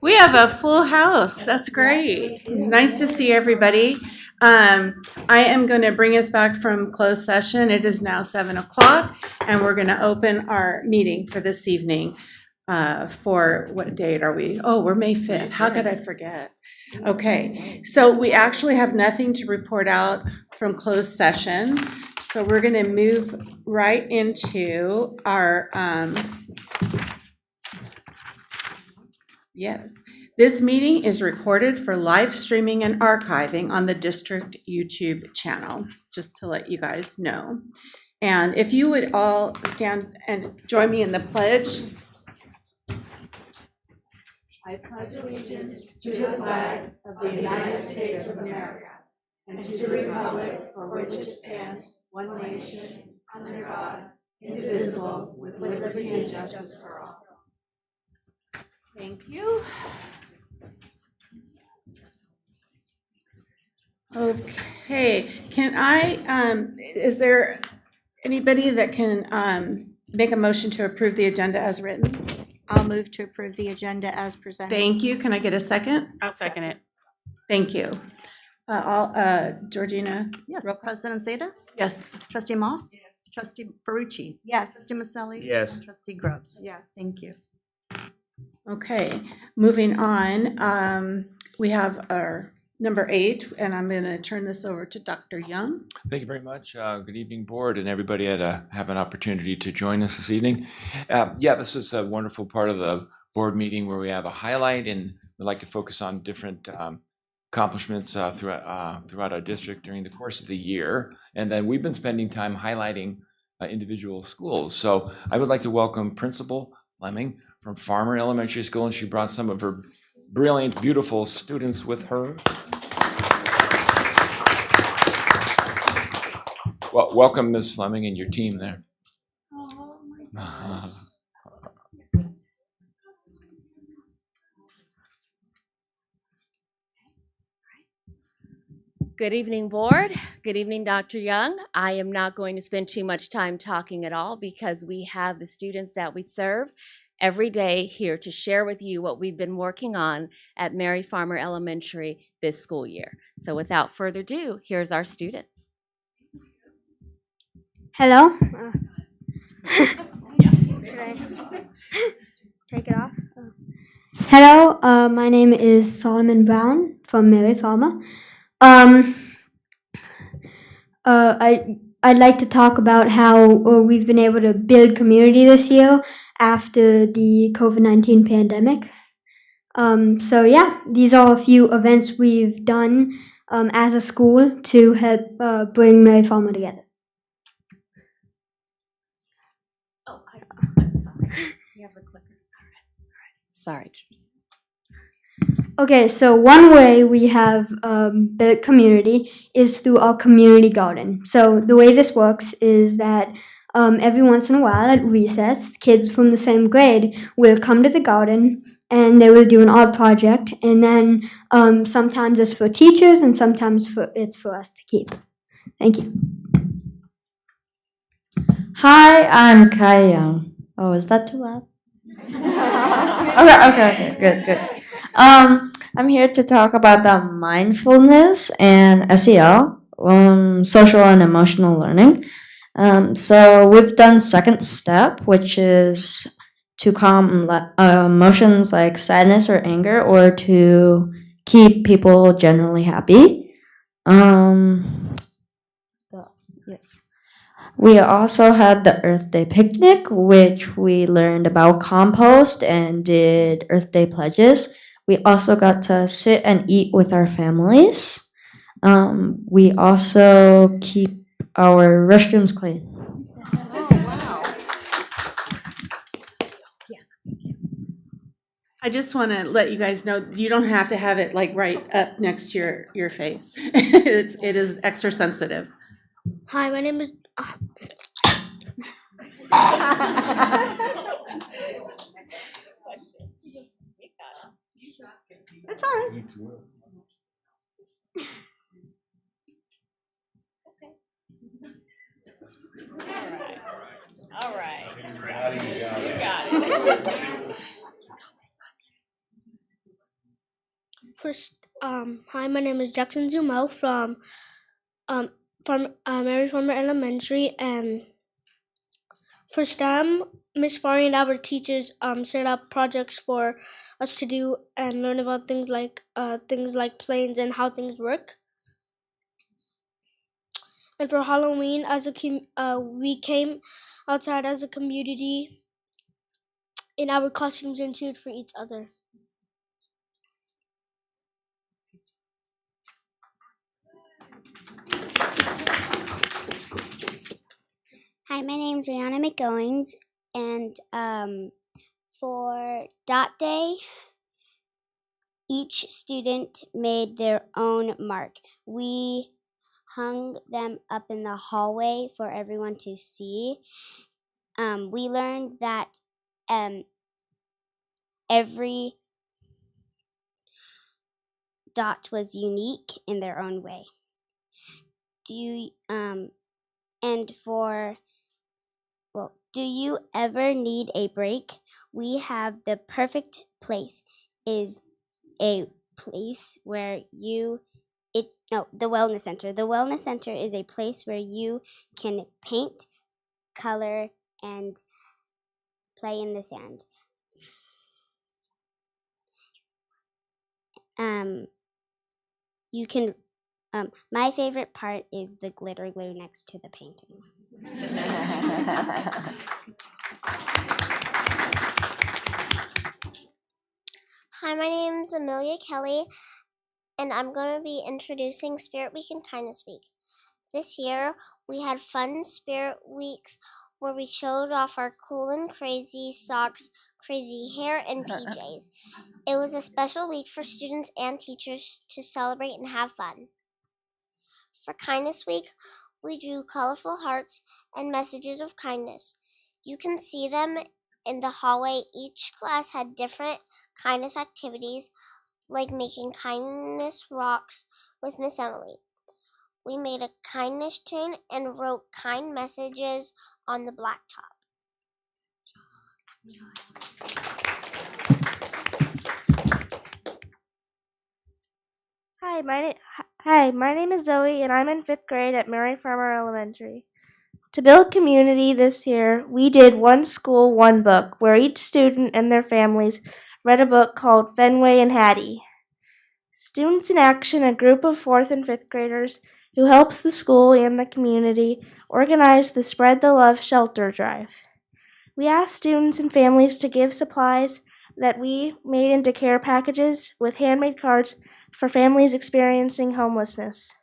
We have a full house. That's great. Nice to see everybody. I am going to bring us back from closed session. It is now 7 o'clock, and we're going to open our meeting for this evening. For what date are we? Oh, we're May 5th. How could I forget? Okay, so we actually have nothing to report out from closed session. So we're going to move right into our yes. This meeting is recorded for live streaming and archiving on the district YouTube channel, just to let you guys know. And if you would all stand and join me in the pledge. I pledge allegiance to the flag of the United States of America and to the republic for which it stands, one nation, under God, indivisible, with liberty and justice for all. Thank you. Okay, can I, is there anybody that can make a motion to approve the agenda as written? I'll move to approve the agenda as presented. Thank you. Can I get a second? I'll second it. Thank you. Georgina? Yes. President Zeta? Yes. Trustee Moss? Yes. Trustee Ferrucci? Yes. Trustee Maselli? Yes. And Trustee Grubbs? Yes. Thank you. Okay, moving on. We have our number 8, and I'm going to turn this over to Dr. Young. Thank you very much. Good evening, board, and everybody have an opportunity to join us this evening. Yeah, this is a wonderful part of the board meeting where we have a highlight, and we'd like to focus on different accomplishments throughout our district during the course of the year. And then we've been spending time highlighting individual schools. So I would like to welcome Principal Fleming from Farmer Elementary School, and she brought some of her brilliant, beautiful students with her. Well, welcome, Ms. Fleming, and your team there. Oh, my Good evening, board. Good evening, Dr. Young. I am not going to spend too much time talking at all because we have the students that we serve every day here to share with you what we've been working on at Mary Farmer Elementary this school year. So without further ado, here's our students. Hello. Should I take it off? Hello, my name is Solomon Brown from Mary Farmer. I'd like to talk about how we've been able to build community this year after the COVID-19 pandemic. So yeah, these are a few events we've done as a school to help bring Mary Farmer together. Oh, I'm sorry. You have the clicker. All right. Sorry. Okay, so one way we have built community is through our community garden. So the way this works is that every once in a while at recess, kids from the same grade will come to the garden and they will do an art project. And then sometimes it's for teachers and sometimes it's for us to keep. Thank you. Hi, I'm Kai Young. Oh, is that too loud? Okay, good. I'm here to talk about the mindfulness and SEL, social and emotional learning. So we've done second step, which is to calm emotions like sadness or anger, or to keep people generally happy. Yes. We also had the Earth Day picnic, which we learned about compost and did Earth Day pledges. We also got to sit and eat with our families. We also keep our restrooms clean. Oh, wow. I just want to let you guys know you don't have to have it like right up next to your face. It is extra sensitive. Hi, my name is. It's all right. All right. You got it. First, hi, my name is Jackson Zumel from Mary Farmer Elementary, and for STEM, Miss Fari and our teachers set up projects for us to do and learn about things like planes and how things work. And for Halloween, we came outside as a community in our costumes and cheered for each other. Hi, my name is Rihanna McGoings, and for Dot Day, each student made their own mark. We hung them up in the hallway for everyone to see. We learned that every dot was unique in their own way. Do you ever need a break? We have the perfect place. Is a place where the wellness center. The wellness center is a place where you can paint, color, and play in the sand. You can. My favorite part is the glitter glue next to the painting. Hi, my name is Amelia Kelly, and I'm going to be introducing Spirit Week and Kindness Week. This year, we had fun Spirit Weeks where we showed off our cool and crazy socks, crazy hair, and PJs. It was a special week for students and teachers to celebrate and have fun. For Kindness Week, we drew colorful hearts and messages of kindness. You can see them in the hallway. Each class had different kindness activities, like making kindness rocks with Miss Emily. We made a kindness chain and wrote kind messages on the blacktop. Hi, my name is Zoe, and I'm in 5th grade at Mary Farmer Elementary. To build community this year, we did One School, One Book, where each student and their families read a book called Fenway and Hattie. Students in Action, a group of 4th and 5th graders who helps the school and the community, organized the Spread the Love Shelter Drive. We asked students and families to give supplies that we made into care packages with handmade cards for families experiencing homelessness.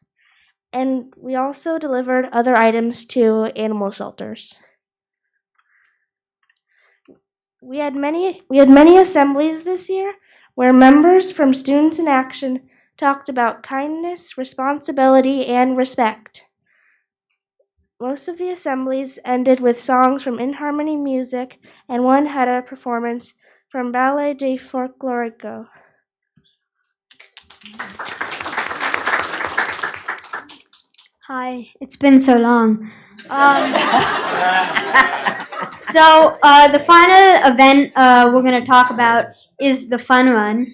And we also delivered other items to animal shelters. We had many assemblies this year where members from Students in Action talked about kindness, responsibility, and respect. Most of the assemblies ended with songs from In Harmony Music, and one had a performance from Ballet de Folklorico. Hi, it's been so long. The final event we're going to talk about is the fun run.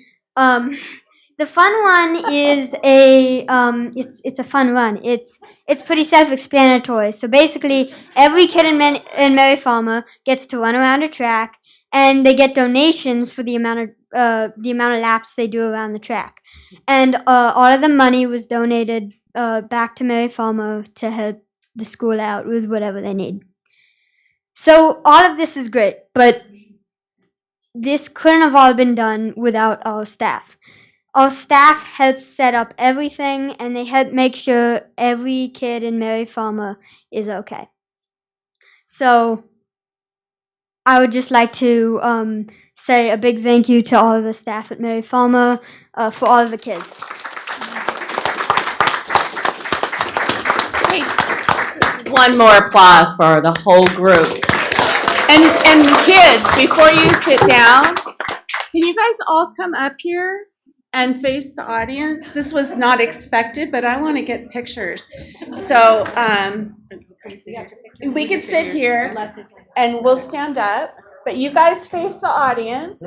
The fun one is it's a fun run. It's pretty self-explanatory. So basically, every kid in Mary Farmer gets to run around a track, and they get donations for the amount of laps they do around the track. And all of the money was donated back to Mary Farmer to help the school out with whatever they need. So all of this is great, but this couldn't have all been done without our staff. Our staff help set up everything, and they help make sure every kid in Mary Farmer is okay. So I would just like to say a big thank you to all of the staff at Mary Farmer for all of the kids. One more applause for the whole group. And kids, before you sit down, can you guys all come up here and face the audience? This was not expected, but I want to get pictures. So we could sit here and we'll stand up. but you guys face the audience.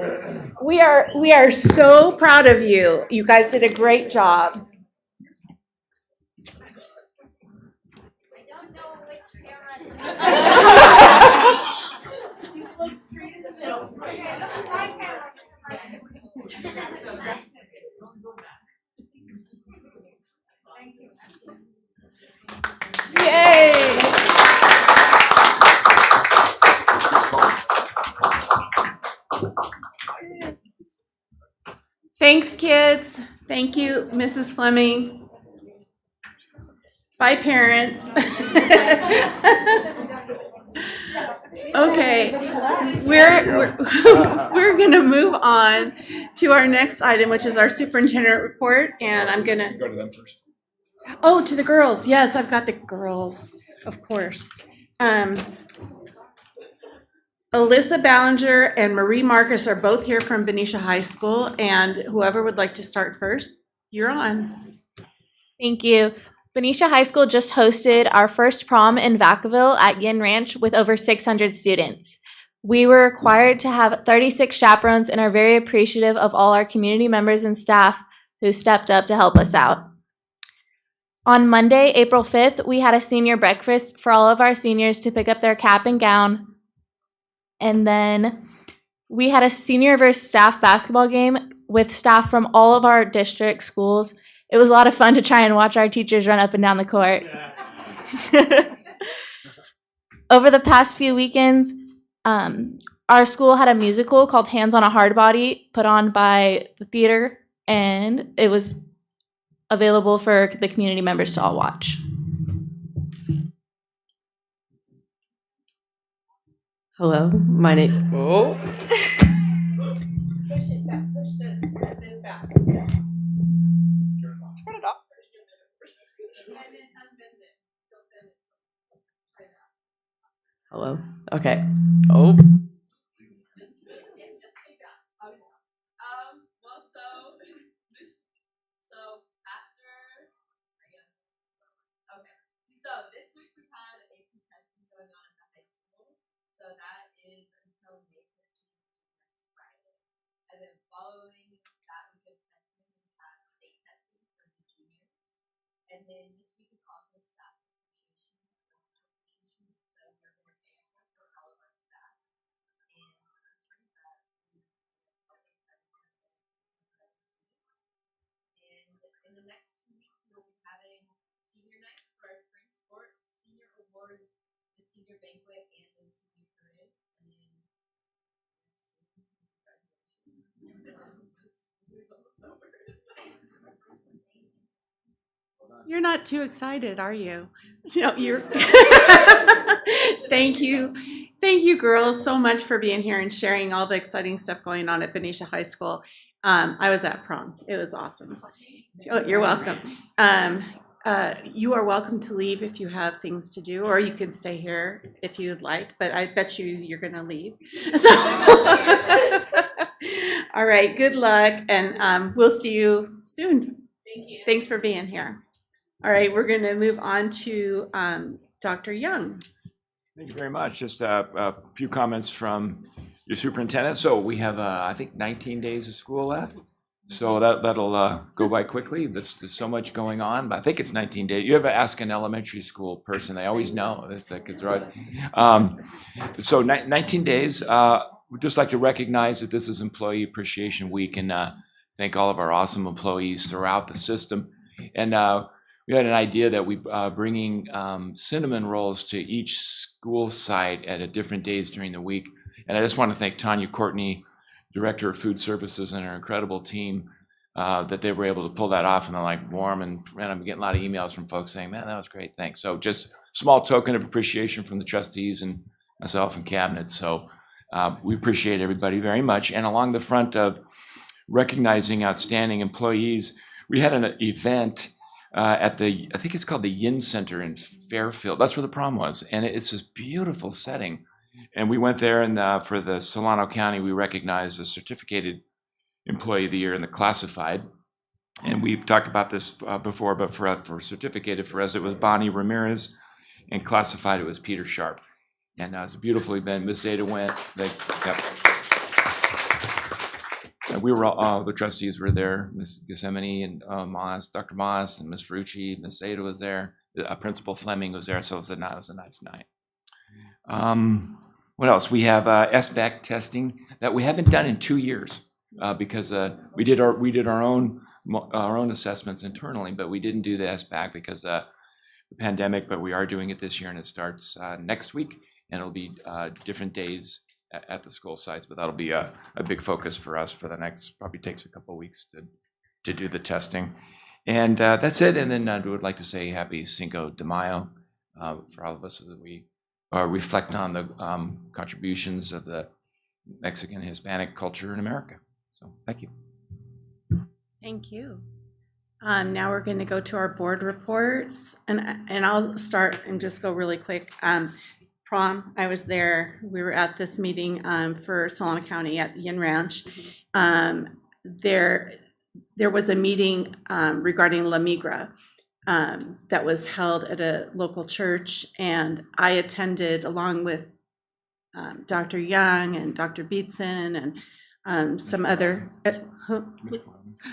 We are so proud of you. You guys did a great job. Just look straight in the middle. Yay! Thanks, kids. Thank you, Mrs. Fleming. Bye, parents. Okay, we're going to move on to our next item, which is our superintendent report, and I'm going to Go to them first. Oh, to the girls. Yes, I've got the girls, of course. Alyssa Ballinger and Marie Marcus are both here from Benicia High School, and whoever would like to start first, you're on. Thank you. Benicia High School just hosted our first prom in Vacaville at Yin Ranch with over 600 students. We were required to have 36 chaperones and are very appreciative of all our community members and staff who stepped up to help us out. On Monday, April 5th, we had a senior breakfast for all of our seniors to pick up their cap and gown. And then we had a senior versus staff basketball game with staff from all of our district schools. It was a lot of fun to try and watch our teachers run up and down the court. Over the past few weekends, our school had a musical called Hands on a Hard Body put on by the theater, and it was available for the community members to all watch. Hello, my name. Oh. Push it back. Push this back. Turn it off. And then unbend it. Hello. Okay. Oh. So this week we've had AP testing going on at the high school. So that is until May 15th, next Friday. And then following that week of testing, we have state testing for the juniors. And then this week is also staff appreciation. So we're going to pay for all of our staff. And teachers that we help us understand. And in the next 2 weeks, we'll be having senior nights for our spring sports, senior awards, the senior banquet, and the senior parade. And then You're not too excited, are you? No, you're. Thank you. Thank you, girls, so much for being here and sharing all the exciting stuff going on at Benicia High School. I was at prom. It was awesome. Oh, you're welcome. You are welcome to leave if you have things to do, or you can stay here if you'd like, but I bet you're going to leave. So, all right, good luck, and we'll see you soon. thank you. Thanks for being here. All right, we're going to move on to Dr. Young. Thank you very much. Just a few comments from your superintendent. So we have, I think, 19 days of school left. So that'll go by quickly. There's so much going on, but I think it's 19 days. You ever ask an elementary school person, they always know. It's like it's right. So 19 days. We'd just like to recognize that this is Employee Appreciation Week and thank all of our awesome employees throughout the system. And we had an idea that we bringing cinnamon rolls to each school site at different days during the week. And I just want to thank Tanya Courtney, Director of Food Services, and her incredible team that they were able to pull that off. And they're like warm, and I'm getting a lot of emails from folks saying, man, that was great, thanks. So just small token of appreciation from the trustees and myself and cabinet. So we appreciate everybody very much. And along the front of recognizing outstanding employees, we had an event at the, I think it's called the Yin Center in Fairfield. That's where the prom was. And it's this beautiful setting. And we went there, and for the Solano County, we recognized a certificated employee of the year in the classified. And we've talked about this before, but for certificated, for us, it was Bonnie Ramirez, and classified, it was Peter Sharp. And it was a beautiful event. Miss Zeta went. Yep. And we were all, the trustees were there, Ms. Gethsemane and Moss, Dr. Moss and Ms. Ferrucci, Ms. Zeta was there, Principal Fleming was there, so it was a nice night. What else? We have SBAC testing that we haven't done in 2 years because we did our own assessments internally, but we didn't do the SBAC because the pandemic. But we are doing it this year, and it starts next week, and it'll be different days at the school sites. But that'll be a big focus for us for the next. Probably takes a couple of weeks to do the testing, and that's it. And then I would like to say Happy Cinco de Mayo for all of us as we reflect on the contributions of the Mexican and Hispanic culture in America. So thank you. Thank you. Now we're going to go to our board reports, and I'll start and just go really quick. Prom, I was there. We were at this meeting for Solano County at Yin Ranch. There was a meeting regarding La Migra that was held at a local church, and I attended along with Dr. Young and Dr. Beatson and some other.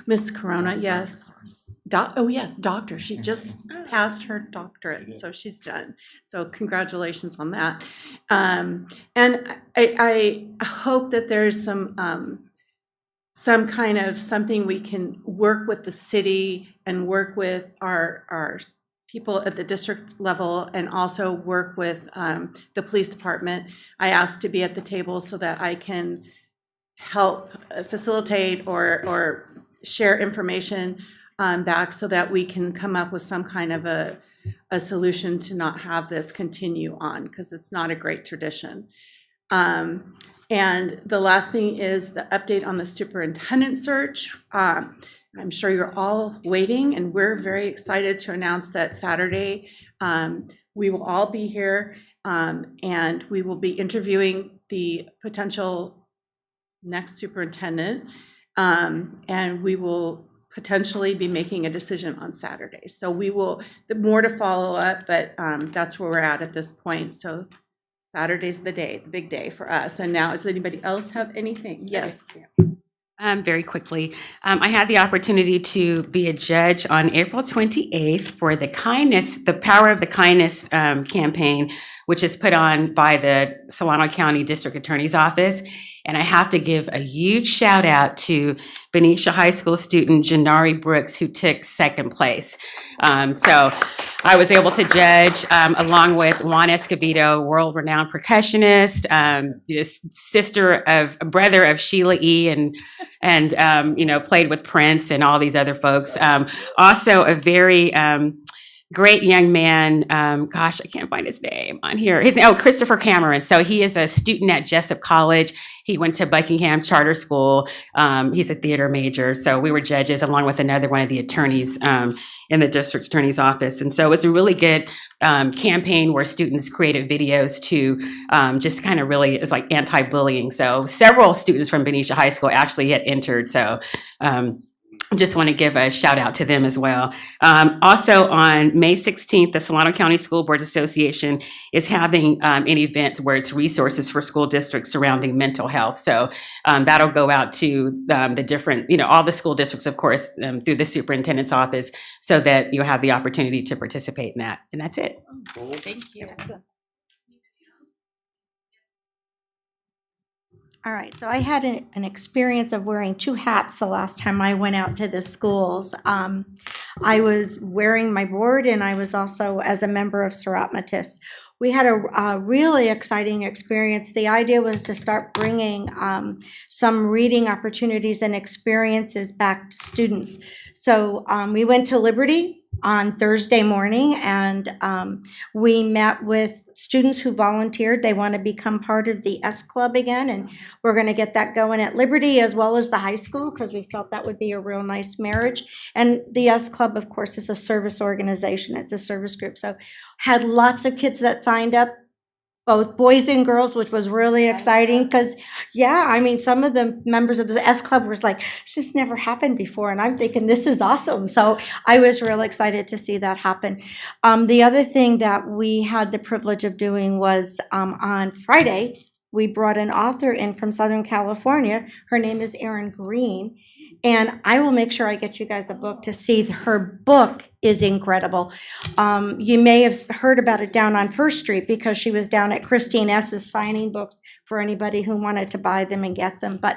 Miss Corona, yes. Yes, doctor. She just passed her doctorate, so she's done. So congratulations on that. And I hope that there's some kind of something we can work with the city and work with our people at the district level, and also work with the police department. I asked to be at the table so that I can help facilitate or share information back so that we can come up with some kind of a solution to not have this continue on, because it's not a great tradition. And the last thing is the update on the superintendent search. I'm sure you're all waiting, and we're very excited to announce that Saturday we will all be here, and we will be interviewing the potential next superintendent, and we will potentially be making a decision on Saturday. So we will, more to follow up, but that's where we're at this point. So Saturday's the day, the big day for us. And now, does anybody else have anything? Yes. Very quickly, I had the opportunity to be a judge on April 28th for the Power of the Kindness campaign, which is put on by the Solano County District Attorney's Office. And I have to give a huge shout out to Benicia High School student Janari Brooks, who took second place. So I was able to judge along with Juan Escobedo, world-renowned percussionist, brother of Sheila E. and played with Prince and all these other folks. Also a very great young man. Gosh, I can't find his name on here. Christopher Cameron. So he is a student at Jessup College. He went to Buckingham Charter School. He's a theater major. So we were judges along with another one of the attorneys in the district attorney's office. And so it was a really good campaign where students created videos to just kind of really, it's like anti-bullying. So several students from Benicia High School actually had entered. So just want to give a shout out to them as well. Also on May 16th, the Solano County School Boards Association is having an event where it's resources for school districts surrounding mental health. So that'll go out to the different, all the school districts, of course, through the superintendent's office, so that you'll have the opportunity to participate in that. And that's it. Thank you. All right, so I had an experience of wearing two hats the last time I went out to the schools. I was wearing my board, and I was also as a member of Serapmatis. We had a really exciting experience. The idea was to start bringing some reading opportunities and experiences back to students. So we went to Liberty on Thursday morning, and we met with students who volunteered. They want to become part of the S Club again, and we're going to get that going at Liberty as well as the high school, because we felt that would be a real nice marriage. And the S Club, of course, is a service organization. It's a service group. So had lots of kids that signed up. both boys and girls, which was really exciting because, yeah, I mean, some of the members of the S Club was like, this has never happened before. And I'm thinking, this is awesome. So I was really excited to see that happen. The other thing that we had the privilege of doing was on Friday, we brought an author in from Southern California. Her name is Erin Green. And I will make sure I get you guys a book to see. Her book is incredible. You may have heard about it down on First Street because she was down at Christine S.'s signing books for anybody who wanted to buy them and get them. But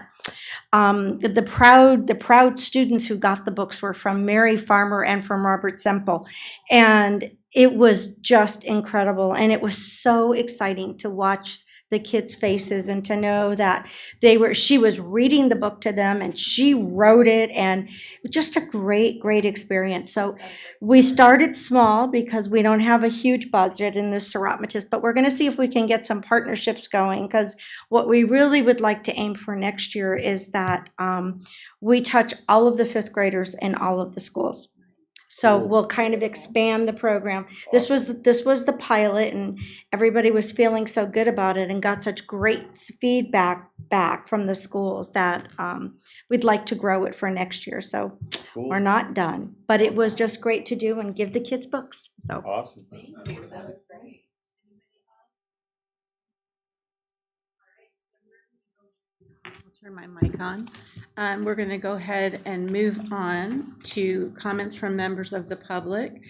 the proud students who got the books were from Mary Farmer and from Robert Semple. And it was just incredible. And it was so exciting to watch the kids' faces and to know that she was reading the book to them and she wrote it, and just a great experience. So we started small because we don't have a huge budget in this Serotomatist, but we're going to see if we can get some partnerships going, because what we really would like to aim for next year is that we touch all of the fifth graders in all of the schools. So we'll kind of expand the program. This was the pilot, and everybody was feeling so good about it and got such great feedback back from the schools that we'd like to grow it for next year. So we're not done, but it was just great to do and give the kids books. So awesome. That's great. I'll turn my mic on. We're going to go ahead and move on to comments from members of the public.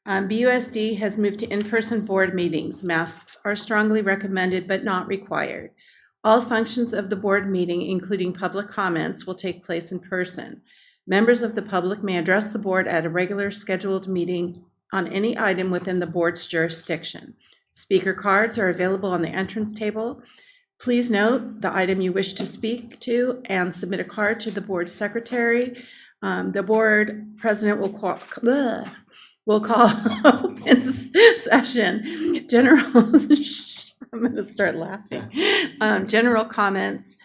BUSD has moved to in-person board meetings. Masks are strongly recommended but not required. All functions of the board meeting, including public comments, will take place in person. Members of the public may address the board at a regular scheduled meeting on any item within the board's jurisdiction. Speaker cards are available on the entrance table. Please note the item you wish to speak to and submit a card to the board secretary. The board president will call open session. I'm going to start laughing. General comments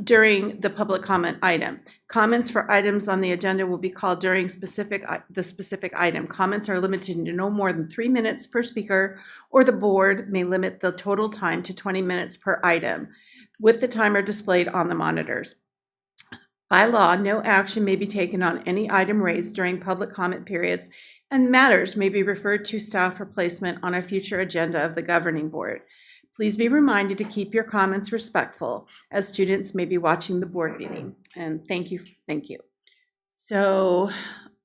during the public comment item. Comments for items on the agenda will be called during the specific item. Comments are limited to no more than 3 minutes per speaker, or the board may limit the total time to 20 minutes per item, with the timer displayed on the monitors. By law, no action may be taken on any item raised during public comment periods, and matters may be referred to staff for placement on a future agenda of the governing board. Please be reminded to keep your comments respectful, as students may be watching the board meeting. And thank you. So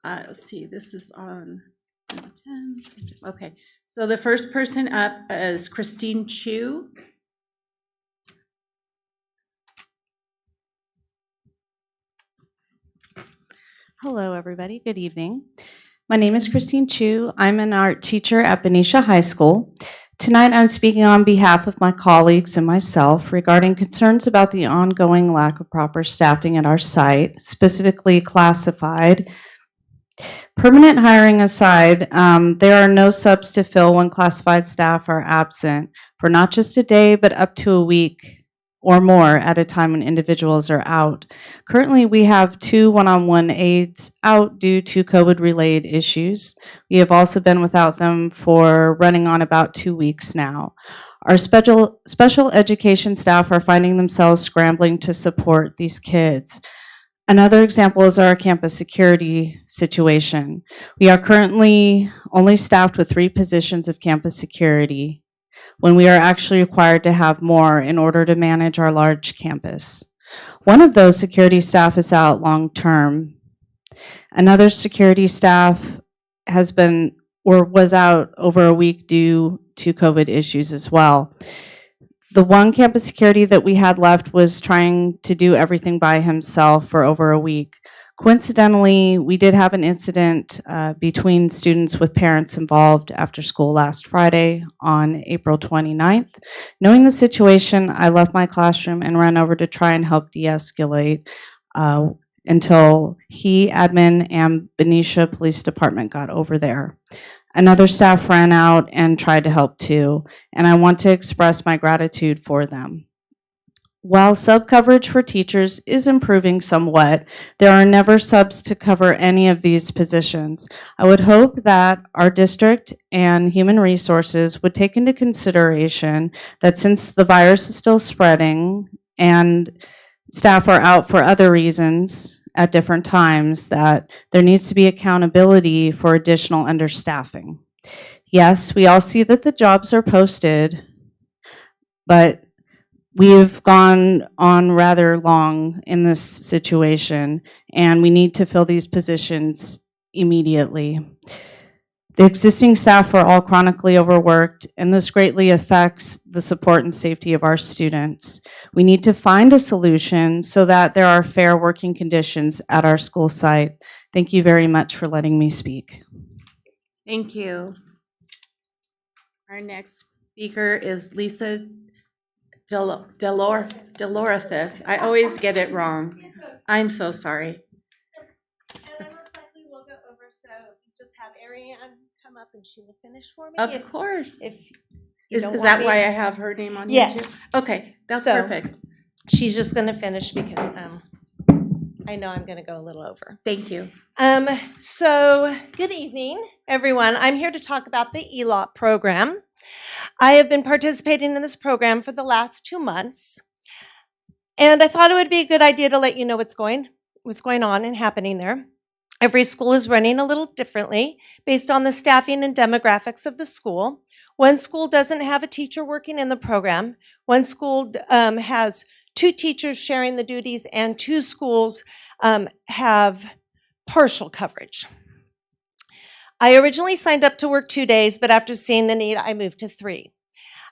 let's see, this is on 10. Okay, so the first person up is Christine Chu. Hello, everybody. Good evening. My name is Christine Chu. I'm an art teacher at Benicia High School. Tonight, I'm speaking on behalf of my colleagues and myself regarding concerns about the ongoing lack of proper staffing at our site, specifically classified. Permanent hiring aside, there are no subs to fill when classified staff are absent for not just a day, but up to a week or more at a time when individuals are out. Currently, we have 2 one-on-one aides out due to COVID-related issues. We have also been without them for running on about 2 weeks now. Our special education staff are finding themselves scrambling to support these kids. Another example is our campus security situation. We are currently only staffed with 3 positions of campus security, when we are actually required to have more in order to manage our large campus. One of those security staff is out long-term. Another security staff was out over a week due to COVID issues as well. The one campus security that we had left was trying to do everything by himself for over a week. Coincidentally, we did have an incident between students with parents involved after school last Friday on April 29th. Knowing the situation, I left my classroom and ran over to try and help de-escalate until admin, and Benicia Police Department got over there. Another staff ran out and tried to help too, and I want to express my gratitude for them. While sub coverage for teachers is improving somewhat, there are never subs to cover any of these positions. I would hope that our district and human resources would take into consideration that since the virus is still spreading and staff are out for other reasons at different times, that there needs to be accountability for additional understaffing. Yes, we all see that the jobs are posted, but we've gone on rather long in this situation, and we need to fill these positions immediately. The existing staff are all chronically overworked, and this greatly affects the support and safety of our students. We need to find a solution so that there are fair working conditions at our school site. Thank you very much for letting me speak. Thank you. Our next speaker is Lisa Delorithis. I always get it wrong. I'm so sorry. And I most likely will go over, so just have Ariane come up and she will finish for me. Of course. If Is that why I have her name on here too? Yes. Okay, that's So, perfect. She's just going to finish because I know I'm going to go a little over. Thank you. So good evening, everyone. I'm here to talk about the Elop program. I have been participating in this program for the last 2 months, and I thought it would be a good idea to let you know what's going on and happening there. Every school is running a little differently based on the staffing and demographics of the school. One school doesn't have a teacher working in the program. One school has 2 teachers sharing the duties, and 2 schools have partial coverage. I originally signed up to work 2 days, but after seeing the need, I moved to 3.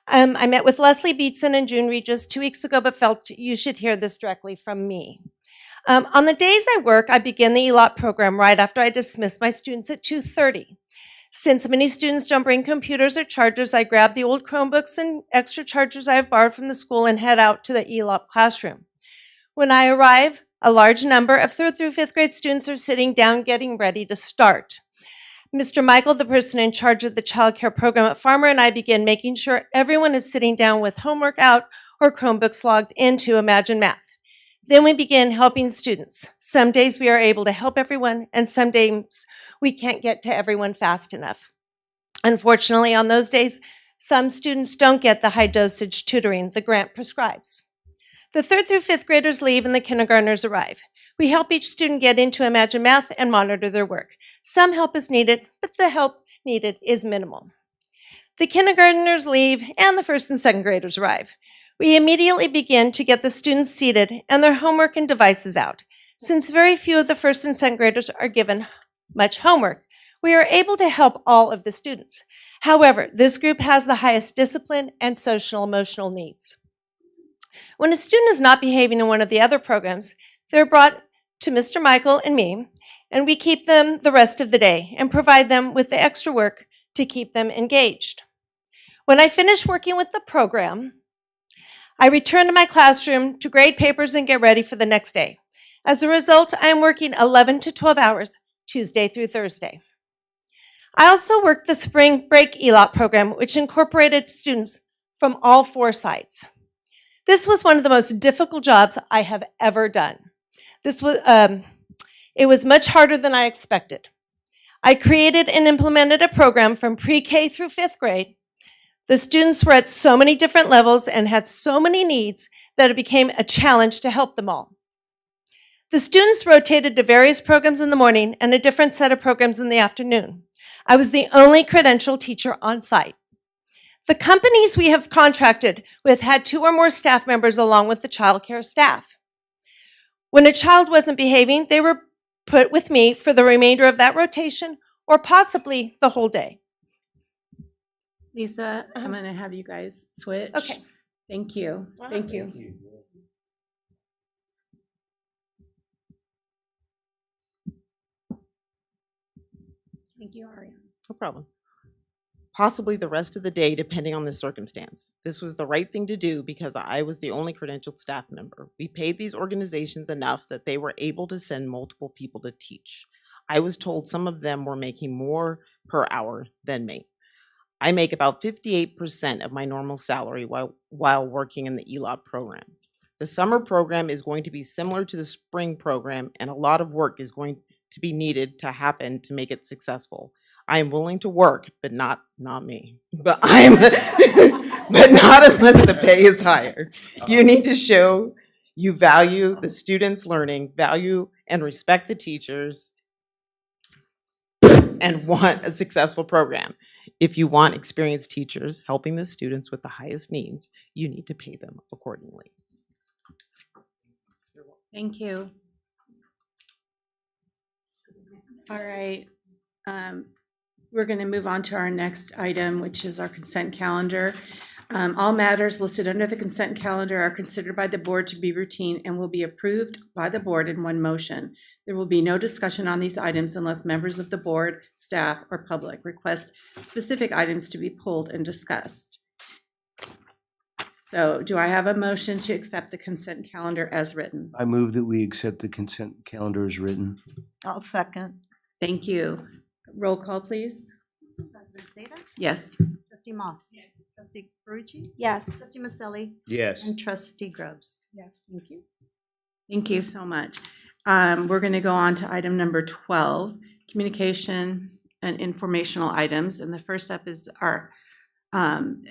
I met with Leslie Beatson and June Regis 2 weeks ago, but felt you should hear this directly from me. On the days I work, I begin the Elop program right after I dismiss my students at 2:30. Since many students don't bring computers or chargers, I grab the old Chromebooks and extra chargers I have borrowed from the school and head out to the Elop classroom. When I arrive, a large number of 3rd through 5th grade students are sitting down getting ready to start. Mr. Michael, the person in charge of the child care program at Farmer, and I begin making sure everyone is sitting down with homework out or Chromebooks logged into Imagine Math. Then we begin helping students. Some days we are able to help everyone, and some days we can't get to everyone fast enough. Unfortunately, on those days, some students don't get the high dosage tutoring the grant prescribes. The 3rd through 5th graders leave and the kindergartners arrive. We help each student get into Imagine Math and monitor their work. Some help is needed, but the help needed is minimal. The kindergartners leave and the 1st and 2nd graders arrive. We immediately begin to get the students seated and their homework and devices out. Since very few of the 1st and 2nd graders are given much homework, we are able to help all of the students. However, this group has the highest discipline and social emotional needs. When a student is not behaving in one of the other programs, they're brought to Mr. Michael and me, and we keep them the rest of the day and provide them with the extra work to keep them engaged. When I finish working with the program, I return to my classroom to grade papers and get ready for the next day. As a result, I am working 11 to 12 hours, Tuesday through Thursday. I also worked the Spring Break Elop program, which incorporated students from all 4 sites. This was one of the most difficult jobs I have ever done. It was much harder than I expected. I created and implemented a program from pre-K through 5th grade. The students were at so many different levels and had so many needs that it became a challenge to help them all. The students rotated to various programs in the morning and a different set of programs in the afternoon. I was the only credentialed teacher on site. The companies we have contracted with had 2 or more staff members along with the child care staff. When a child wasn't behaving, they were put with me for the remainder of that rotation or possibly the whole day. Lisa, I'm going to have you guys switch. Okay. Thank you. Thank you. Thank you, Ariane. No problem. Possibly the rest of the day, depending on the circumstance. This was the right thing to do because I was the only credentialed staff member. We paid these organizations enough that they were able to send multiple people to teach. I was told some of them were making more per hour than me. I make about 58% of my normal salary while working in the Elop program. The The summer program is going to be similar to the spring program, and a lot of work is going to be needed to happen to make it successful. I am willing to work, but not me. But but not unless the pay is higher. You need to show you value the students' learning, value and respect the teachers, and want a successful program. If you want experienced teachers helping the students with the highest needs, you need to pay them accordingly. Thank you. All right. We're going to move on to our next item, which is our consent calendar. All matters listed under the consent calendar are considered by the board to be routine and will be approved by the board in one motion. There will be no discussion on these items unless members of the board, staff, or public request specific items to be pulled and discussed. So do I have a motion to accept the consent calendar as written? I move that we accept the consent calendar as written. I'll second. Thank you. Roll call, please. President Seda? Yes. Trustee Moss? Yes. Trustee Carucci? Yes. Trustee Maselli? Yes. And Trustee Grubbs? Yes. Thank you. Thank you so much. We're going to go on to item number 12, communication and informational items. And the first up is our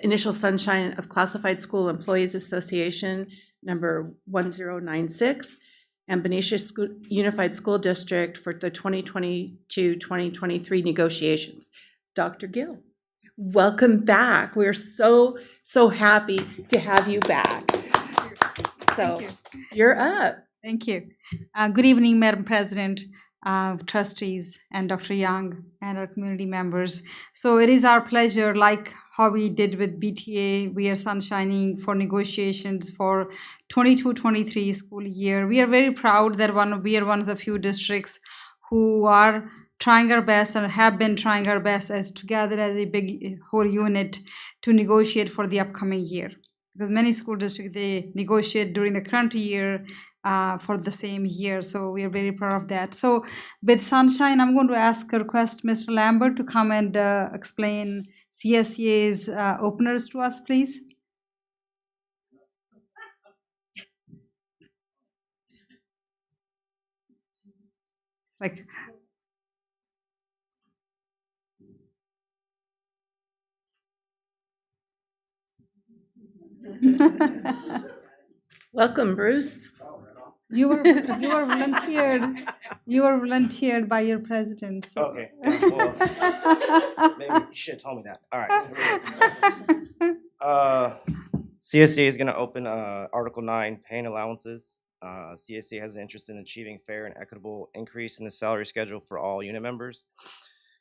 initial sunshine of Classified School Employees Association, number 1096, and Benicia Unified School District for the 2022-2023 negotiations. Dr. Gill, welcome back. We're so happy to have you back. So you're up. Thank you. Good evening, Madam President, trustees, and Dr. Young, and our community members. So it is our pleasure, like how we did with BTA, we are sunshining for negotiations for 22-23 school year. We are very proud that we are one of the few districts who are trying our best and have been trying our best as together as a big whole unit to negotiate for the upcoming year. Because many school districts, they negotiate during the current year for the same year. So we are very proud of that. So with Sunshine, I'm going to request Mr. Lambert to come and explain CSEA's openers to us, please. It's like... Welcome, Bruce. You were volunteered by your president. So. Okay. Well, maybe you should have told me that. All right. CSA is going to open Article 9, paying allowances. CSA has an interest in achieving fair and equitable increase in the salary schedule for all unit members,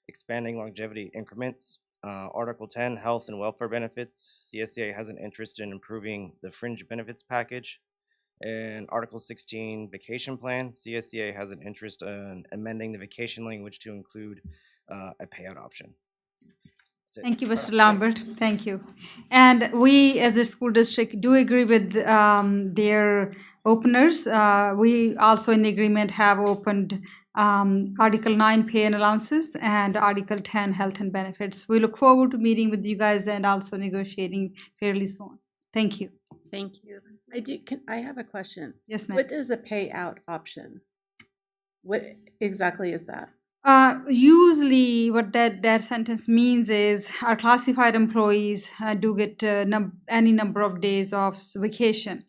expanding longevity increments. Article 10, health and welfare benefits. CSEA has an interest in improving the fringe benefits package. And Article 16, vacation plan. CSEA has an interest in amending the vacation language to include a payout option. Thank you, Mr. Lambert. Thank you. And we, as a school district, do agree with their openers. We also, in agreement, have opened Article 9, pay and allowances, and Article 10, health and benefits. We look forward to meeting with you guys and also negotiating fairly soon. Thank you. Thank you. I have a question. Yes, ma'am. What is a payout option? What exactly is that? Usually what that sentence means is our classified employees do get any number of days of vacation.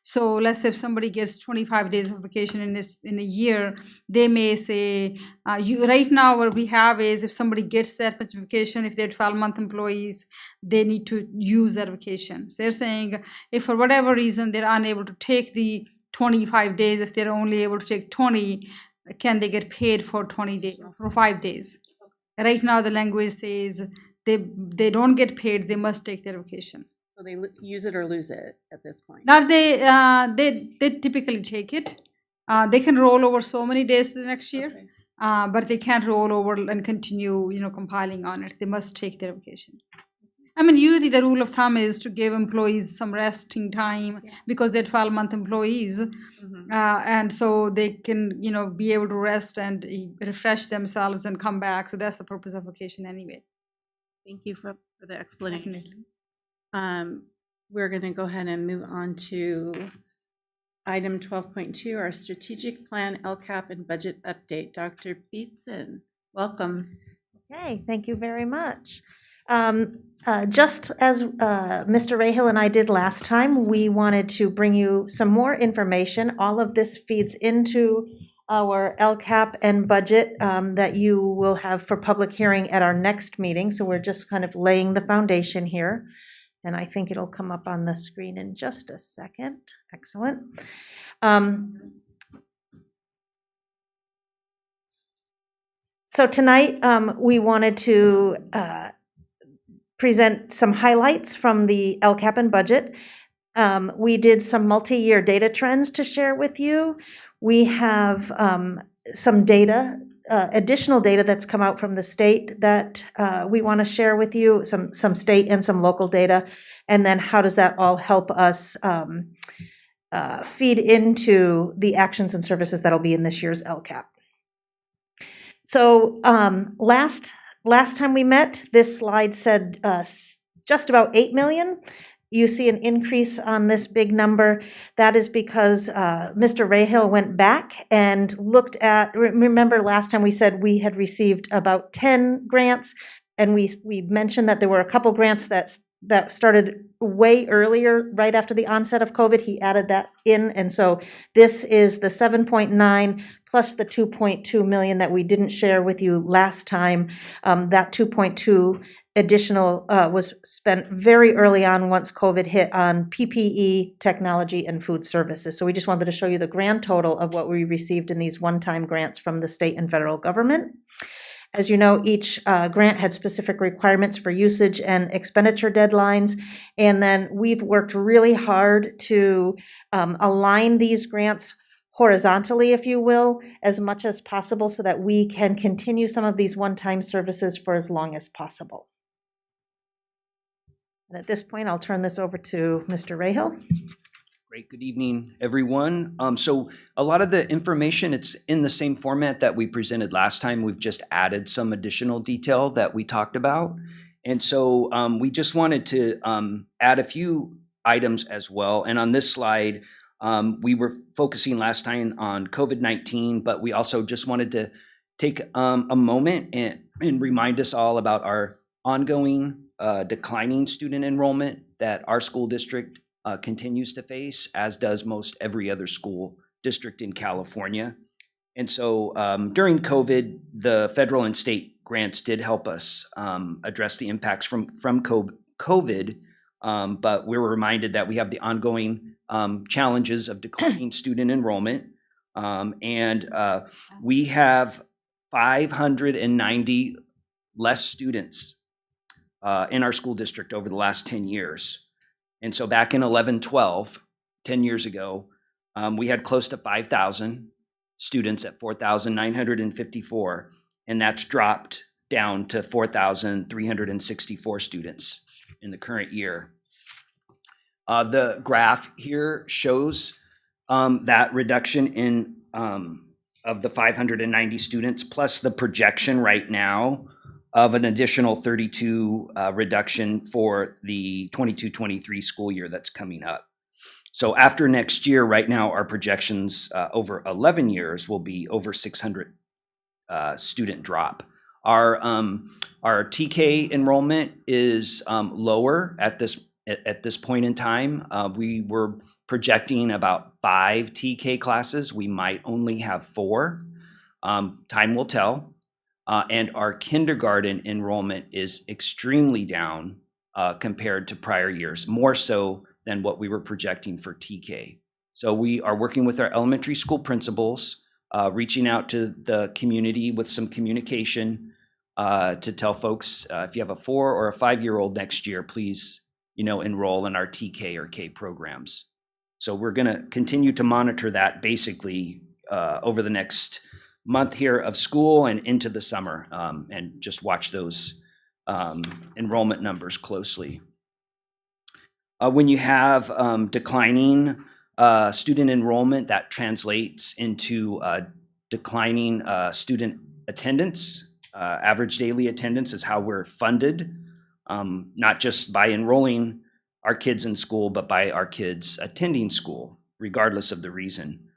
So let's say if somebody gets 25 days of vacation in a year, they may say, right now what we have is if somebody gets that much vacation, if they're 12-month employees, they need to use that vacation. So they're saying if for whatever reason they're unable to take the 25 days, if they're only able to take 20, can they get paid for 20 days, for 5 days? Right now the language says they don't get paid, they must take their vacation. So they use it or lose it at this point? That they typically take it. They can roll over so many days to the next year, okay. But they can't roll over and continue, compiling on it. They must take their vacation. I mean, usually the rule of thumb is to give employees some resting time because they're 12-month employees, and so they can, be able to rest and refresh themselves and come back. So that's the purpose of vacation anyway. Thank you for the explanation. Definitely. We're going to go ahead and move on to item 12.2, our strategic plan, LCAP, and budget update. Dr. Beetson, welcome. Okay, thank you very much. Just as Mr. Rahill and I did last time, we wanted to bring you some more information. All of this feeds into our LCAP and budget that you will have for public hearing at our next meeting. So we're just kind of laying the foundation here. And I think it'll come up on the screen in just a second. Excellent. So tonight, we wanted to present some highlights from the LCAP and budget. We did some multi-year data trends to share with you. We have some data, additional data that's come out from the state that we want to share with you, some state and some local data, and then how does that all help us feed into the actions and services that'll be in this year's LCAP. So last time we met, this slide said just about 8 million. You see an increase on this big number. That is because Mr. Rahill went back and looked at, remember last time we said we had received about 10 grants, and we mentioned that there were a couple grants that started way earlier, right after the onset of COVID. He added that in, and so this is the 7.9 plus the 2.2 million that we didn't share with you last time. That 2.2 additional was spent very early on once COVID hit on PPE, technology, and food services. So we just wanted to show you the grand total of what we received in these one-time grants from the state and federal government. As you know, each grant had specific requirements for usage and expenditure deadlines, and then we've worked really hard to align these grants horizontally, if you will, as much as possible so that we can continue some of these one-time services for as long as possible. And at this point, I'll turn this over to Mr. Rahill. Great. Good evening, everyone. So a lot of the information, it's in the same format that we presented last time. We've just added some additional detail that we talked about. And so we just wanted to add a few items as well. And on this slide, we were focusing last time on COVID-19, but we also just wanted to take a moment and remind us all about our ongoing declining student enrollment that our school district continues to face, as does most every other school district in California. And so during COVID, the federal and state grants did help us address the impacts from COVID, but we were reminded that we have the ongoing challenges of declining student enrollment. And we have 590 less students in our school district over the last 10 years. And so back in 11-12, 10 years ago, we had close to 5,000 students at 4,954, and that's dropped down to 4,364 students in the current year. The graph here shows that reduction in of the 590 students, plus the projection right now of an additional 32 reduction for the 22-23 school year that's coming up. So after next year, right now, our projections over 11 years will be over 600 student drop. Our TK enrollment is lower at this point in time. We were projecting about 5 TK classes. We might only have 4. Time will tell. And our kindergarten enrollment is extremely down compared to prior years, more so than what we were projecting for TK. So we are working with our elementary school principals, reaching out to the community with some communication to tell folks if you have a 4 or a 5-year-old next year, please, enroll in our TK or K programs. So we're going to continue to monitor that basically over the next month here of school and into the summer, and just watch those enrollment numbers closely. When you have declining student enrollment, that translates into declining student attendance. Average daily attendance is how we're funded, not just by enrolling our kids in school, but by our kids attending school. regardless of the reason.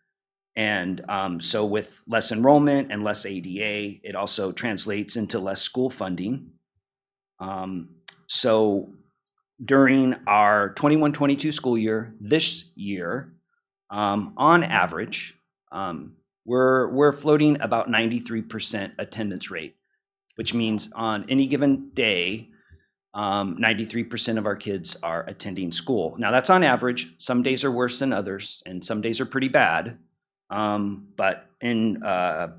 And so with less enrollment and less ADA, it also translates into less school funding. So during our 21-22 school year, this year, on average, we're floating about 93% attendance rate, which means on any given day, 93% of our kids are attending school. Now that's on average. Some days are worse than others, and some days are pretty bad. But in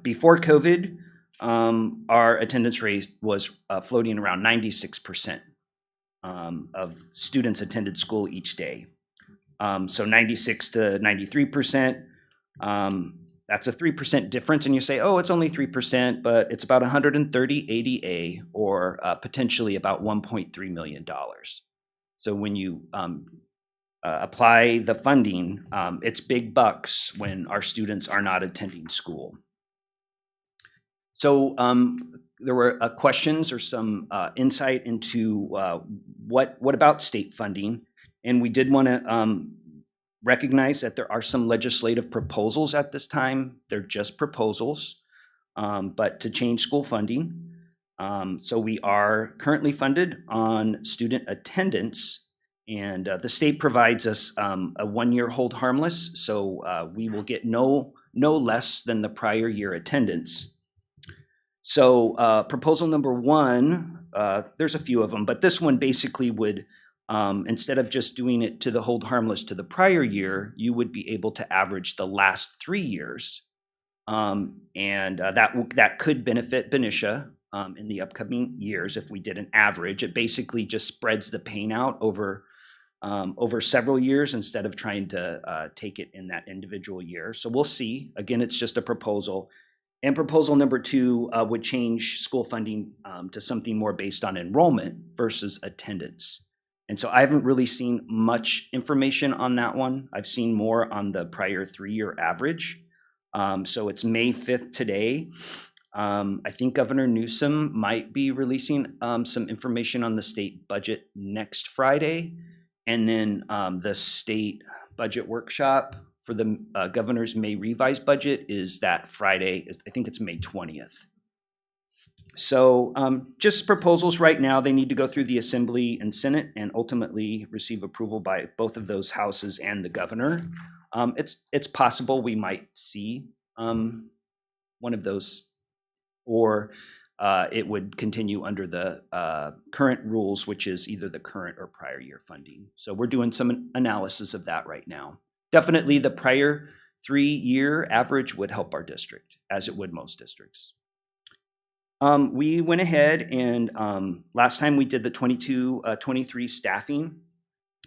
before COVID, our attendance rate was floating around 96% of students attended school each day. So 96 to 93%. That's a 3% difference, and you say, oh, it's only 3%, but it's about 130 ADA, or potentially about $1.3 million. So when you apply the funding, it's big bucks when our students are not attending school. So there were questions or some insight into what about state funding, and we did want to recognize that there are some legislative proposals at this time. They're just proposals, but to change school funding. So we are currently funded on student attendance, and the state provides us a 1-year hold harmless, so we will get no less than the prior year attendance. So proposal number 1, there's a few of them, but this one basically would, instead of just doing it to the hold harmless to the prior year, you would be able to average the last 3 years. And that could benefit Benicia in the upcoming years if we did an average. It basically just spreads the pain out over several years instead of trying to take it in that individual year. So we'll see. Again, it's just a proposal. And proposal number 2 would change school funding to something more based on enrollment versus attendance. And so I haven't really seen much information on that one. I've seen more on the prior 3-year average. So it's May 5th today. I think Governor Newsom might be releasing some information on the state budget next Friday. And then the state budget workshop for the governor's May revised budget is that Friday. I think it's May 20th. So just proposals right now, they need to go through the Assembly and Senate and ultimately receive approval by both of those houses and the governor. It's possible we might see one of those, or it would continue under the current rules, which is either the current or prior year funding. So we're doing some analysis of that right now. Definitely the prior 3-year average would help our district, as it would most districts. We went ahead and last time we did the 22-23 staffing,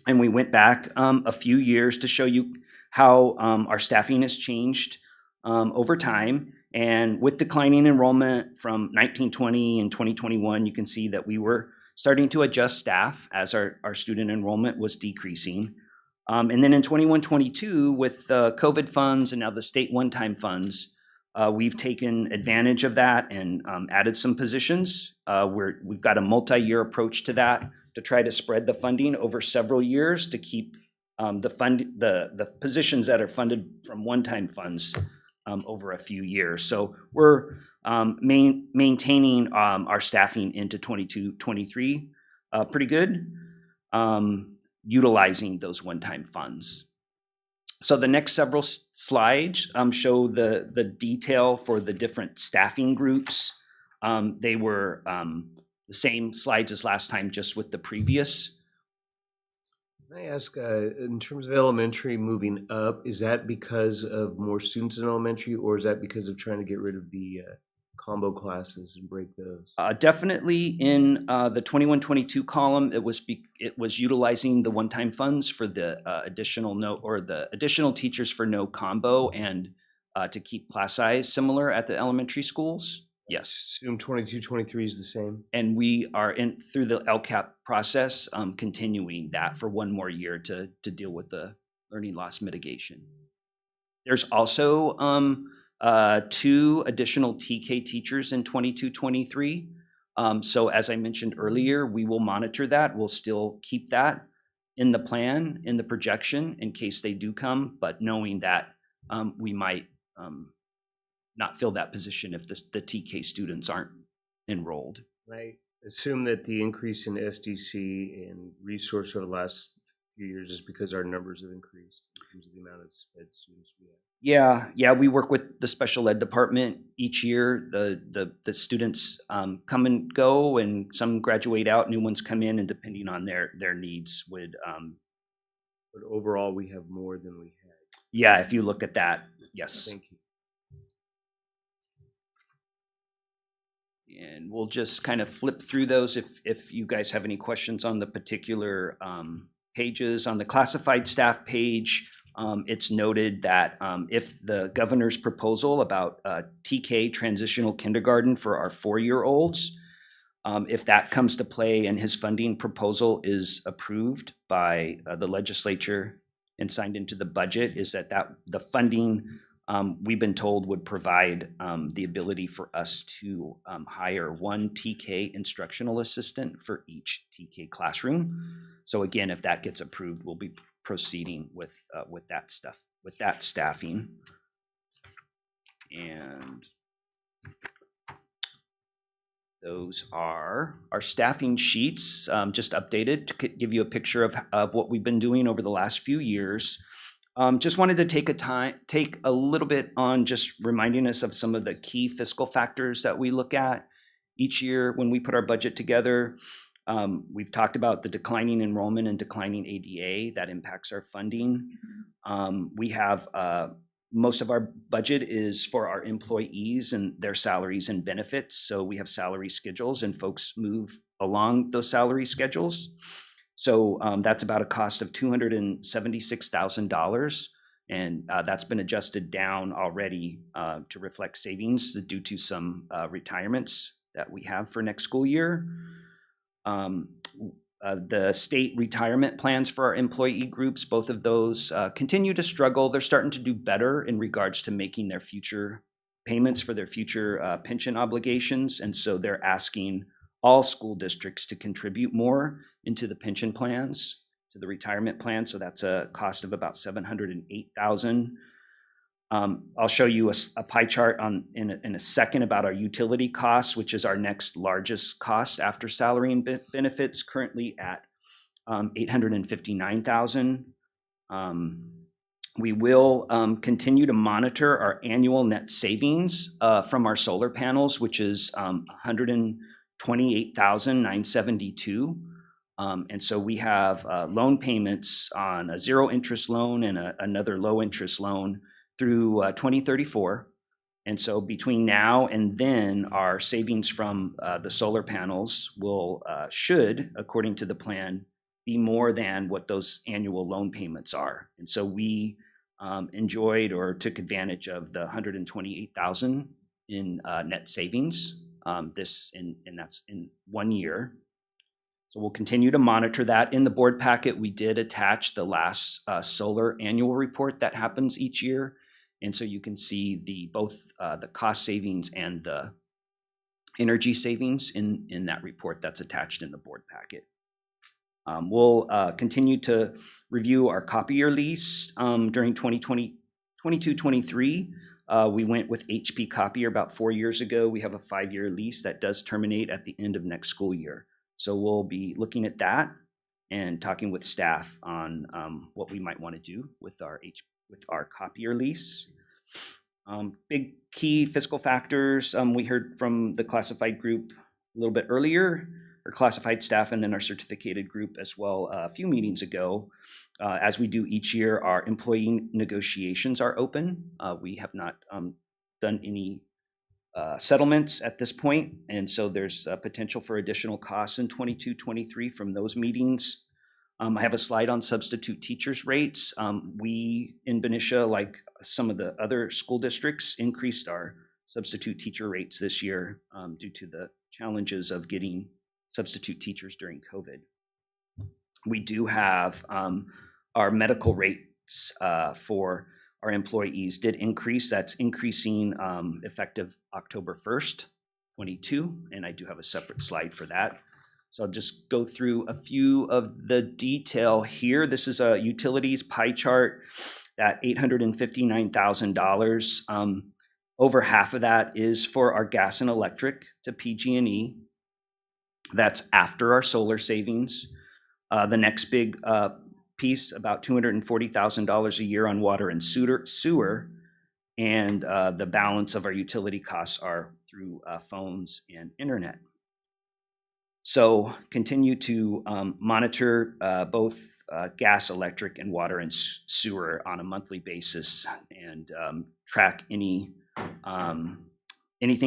and we went back a few years to show you how our staffing has changed over time. And with declining enrollment from 1920 and 2021, you can see that we were starting to adjust staff as our student enrollment was decreasing. And then in 21-22, with the COVID funds and now the state one-time funds, we've taken advantage of that and added some positions. We've got a multi-year approach to that to try to spread the funding over several years to keep the positions that are funded from one-time funds over a few years. So we're maintaining our staffing into 22-23 pretty good, utilizing those one-time funds. So the next several slides show the detail for the different staffing groups. They were the same slides as last time, just with the previous. Can I ask, in terms of elementary moving up, is that because of more students in elementary, or is that because of trying to get rid of the combo classes and break those? Definitely in the 21-22 column, it was utilizing the one-time funds for the additional teachers for no combo and to keep class size similar at the elementary schools. Yes. Assume 22-23 is the same. And we are through the LCAP process, continuing that for one more year to deal with the learning loss mitigation. There's also 2 additional TK teachers in 22-23. So as I mentioned earlier, we will monitor that. We'll still keep that in the plan, in the projection, in case they do come, but knowing that we might not fill that position if the TK students aren't enrolled. I assume that the increase in SDC and resource over the last few years is because our numbers have increased in terms of the amount of SPED students we have. Yeah, we work with the special ed department each year. The students come and go, and some graduate out, new ones come in, and depending on their needs would. But overall, we have more than we had. Yeah, if you look at that, yes. Thank you. And we'll just kind of flip through those if you guys have any questions on the particular pages. On the classified staff page, it's noted that if the governor's proposal about TK transitional kindergarten for our 4-year-olds, if that comes to play and his funding proposal is approved by the legislature and signed into the budget, is that the funding we've been told would provide the ability for us to hire 1 TK instructional assistant for each TK classroom. So again, if that gets approved, we'll be proceeding with that staffing. And those are our staffing sheets, just updated to give you a picture of what we've been doing over the last few years. Just wanted to take a little bit on just reminding us of some of the key fiscal factors that we look at each year when we put our budget together. We've talked about the declining enrollment and declining ADA that impacts our funding. We have most of our budget is for our employees and their salaries and benefits. So we have salary schedules and folks move along those salary schedules. So that's about a cost of $276,000. And that's been adjusted down already to reflect savings due to some retirements that we have for next school year. The state retirement plans for our employee groups, both of those continue to struggle. They're starting to do better in regards to making their future payments for their future pension obligations. And so they're asking all school districts to contribute more into the pension plans, to the retirement plan. So that's a cost of about $708,000. I'll show you a pie chart in a second about our utility costs, which is our next largest cost after salary and benefits, currently at $859,000. We will continue to monitor our annual net savings from our solar panels, which is $128,972. And so we have loan payments on a zero interest loan and another low interest loan through 2034. And so between now and then, our savings from the solar panels should, according to the plan, be more than what those annual loan payments are. And so we enjoyed or took advantage of the $128,000 in net savings. And that's in 1 year. So we'll continue to monitor that. In the board packet, we did attach the last solar annual report that happens each year. And so you can see both the cost savings and the energy savings in that report that's attached in the board packet. We'll continue to review our copier lease during 2022-23. We went with HP Copier about 4 years ago. We have a 5-year lease that does terminate at the end of next school year. So we'll be looking at that and talking with staff on what we might want to do with our copier lease. Big key fiscal factors. We heard from the classified group a little bit earlier, or classified staff, and then our certificated group as well a few meetings ago. As we do each year, our employee negotiations are open. We have not done any settlements at this point, and so there's potential for additional costs in 22-23 from those meetings. I have a slide on substitute teachers rates. We in Benicia, like some of the other school districts, increased our substitute teacher rates this year due to the challenges of getting substitute teachers during COVID. We do have our medical rates for our employees did increase. That's increasing effective October 1st, 22, and I do have a separate slide for that. So I'll just go through a few of the detail here. This is a utilities pie chart, that $859,000. Over half of that is for our gas and electric to PG&E. That's after our solar savings. The next big piece, about $240,000 a year on water and sewer, and the balance of our utility costs are through phones and internet. So continue to monitor both gas, electric, and water and sewer on a monthly basis, and track anything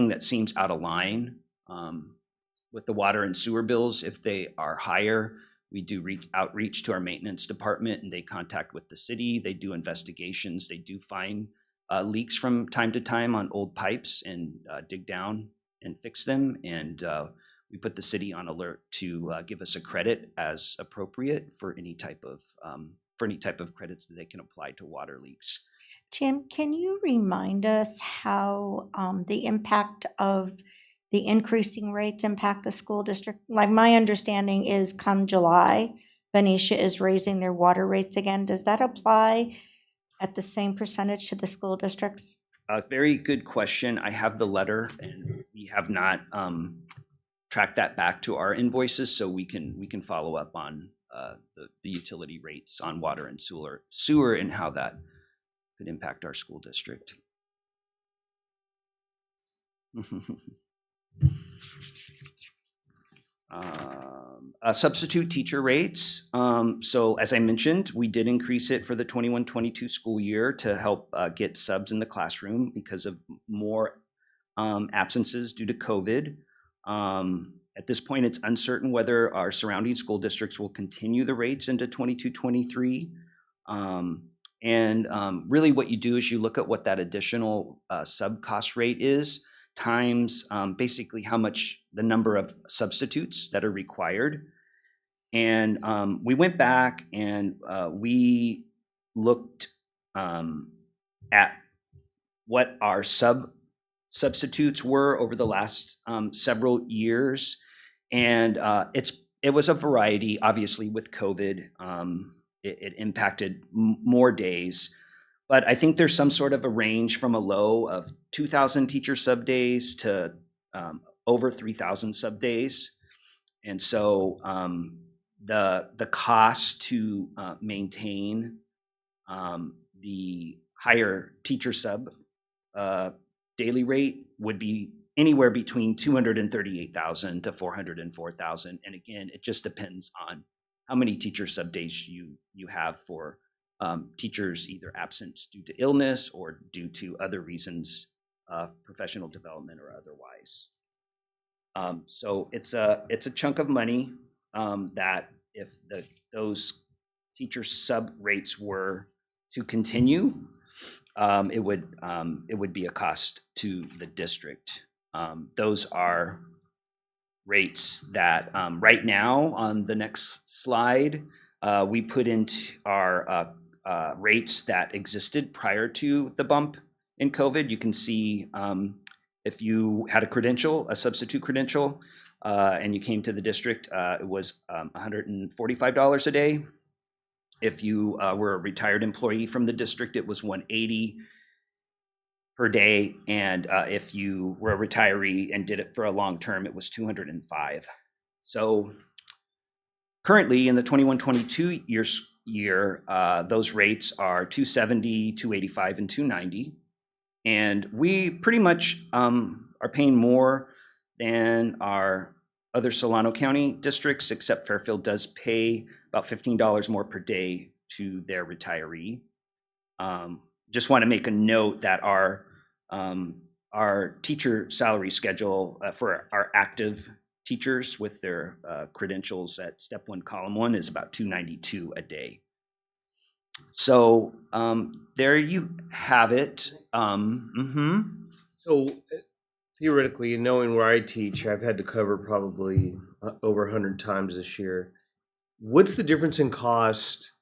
that seems out of line with the water and sewer bills. If they are higher, we do outreach to our maintenance department, and they contact with the city. They do investigations. They do find leaks from time to time on old pipes and dig down and fix them. And we put the city on alert to give us a credit as appropriate for any type of credits that they can apply to water leaks. Tim, can you remind us how the impact of the increasing rates impact the school district? Like, my understanding is come July, Benicia is raising their water rates again. Does that apply at the same percentage to the school districts? Very good question. I have the letter, and we have not tracked that back to our invoices, so we can follow up on the utility rates on water and sewer and how that could impact our school district. Substitute teacher rates. So as I mentioned, we did increase it for the 21-22 school year to help get subs in the classroom because of more absences due to COVID. At this point, it's uncertain whether our surrounding school districts will continue the rates into 22-23. Really what you do is you look at what that additional sub cost rate is times basically how much the number of substitutes that are required. And we went back and we looked at what our substitutes were over the last several years. And it was a variety, obviously with COVID, it impacted more days. But I think there's some sort of a range from a low of 2,000 teacher sub days to over 3,000 sub days. And so the cost to maintain the higher teacher sub daily rate would be anywhere between $238,000 to $404,000. And again, it just depends on how many teacher sub days you have for teachers either absent due to illness or due to other reasons, professional development or otherwise. So it's a chunk of money that if those teacher sub rates were to continue, it would be a cost to the district. Those are rates that right now on the next slide, we put into our rates that existed prior to the bump in COVID. You can see if you had a credential, a substitute credential, and you came to the district, it was $145 a day. If you were a retired employee from the district, it was $180 per day. And if you were a retiree and did it for a long term, it was $205. So currently in the 21-22 year, those rates are $270, $285, and $290. And we pretty much are paying more than our other Solano County districts, except Fairfield does pay about $15 more per day to their retiree. Just want to make a note that our teacher salary schedule for our active teachers with their credentials at step 1, column 1 is about $292 a day. So there you have it. So theoretically, knowing where I teach, I've had to cover probably over 100 times this year. What's the difference in cost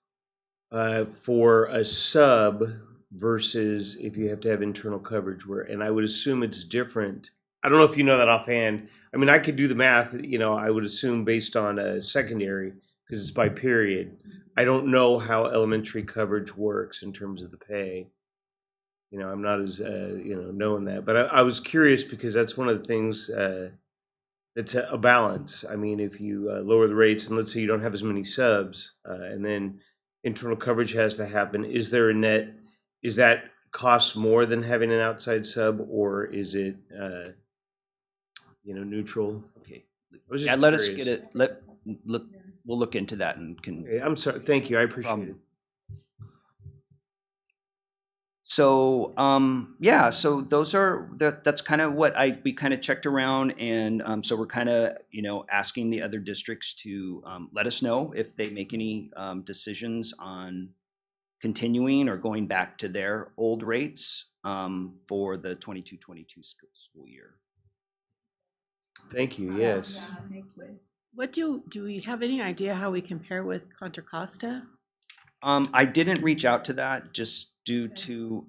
for a sub versus if you have to have internal coverage? And I would assume it's different I don't know if you know that offhand. I mean, I could do the math, I would assume based on secondary, because it's by period. I don't know how elementary coverage works in terms of the pay. I'm not as, knowing that. But I was curious because that's one of the things that's a balance. I mean, if you lower the rates and let's say you don't have as many subs and then internal coverage has to happen, is there a net, is that cost more than having an outside sub, or is it, neutral? Okay. I was just Let us curious. get it. We'll look into that and can. Okay, I'm sorry. Thank you. I appreciate it. So so that's kind of what we kind of checked around, and so we're kind of asking the other districts to let us know if they make any decisions on continuing or going back to their old rates for the 22-22 school year. Thank you. Yes. What do we have any idea how we compare with Contra Costa? I didn't reach out to that just due to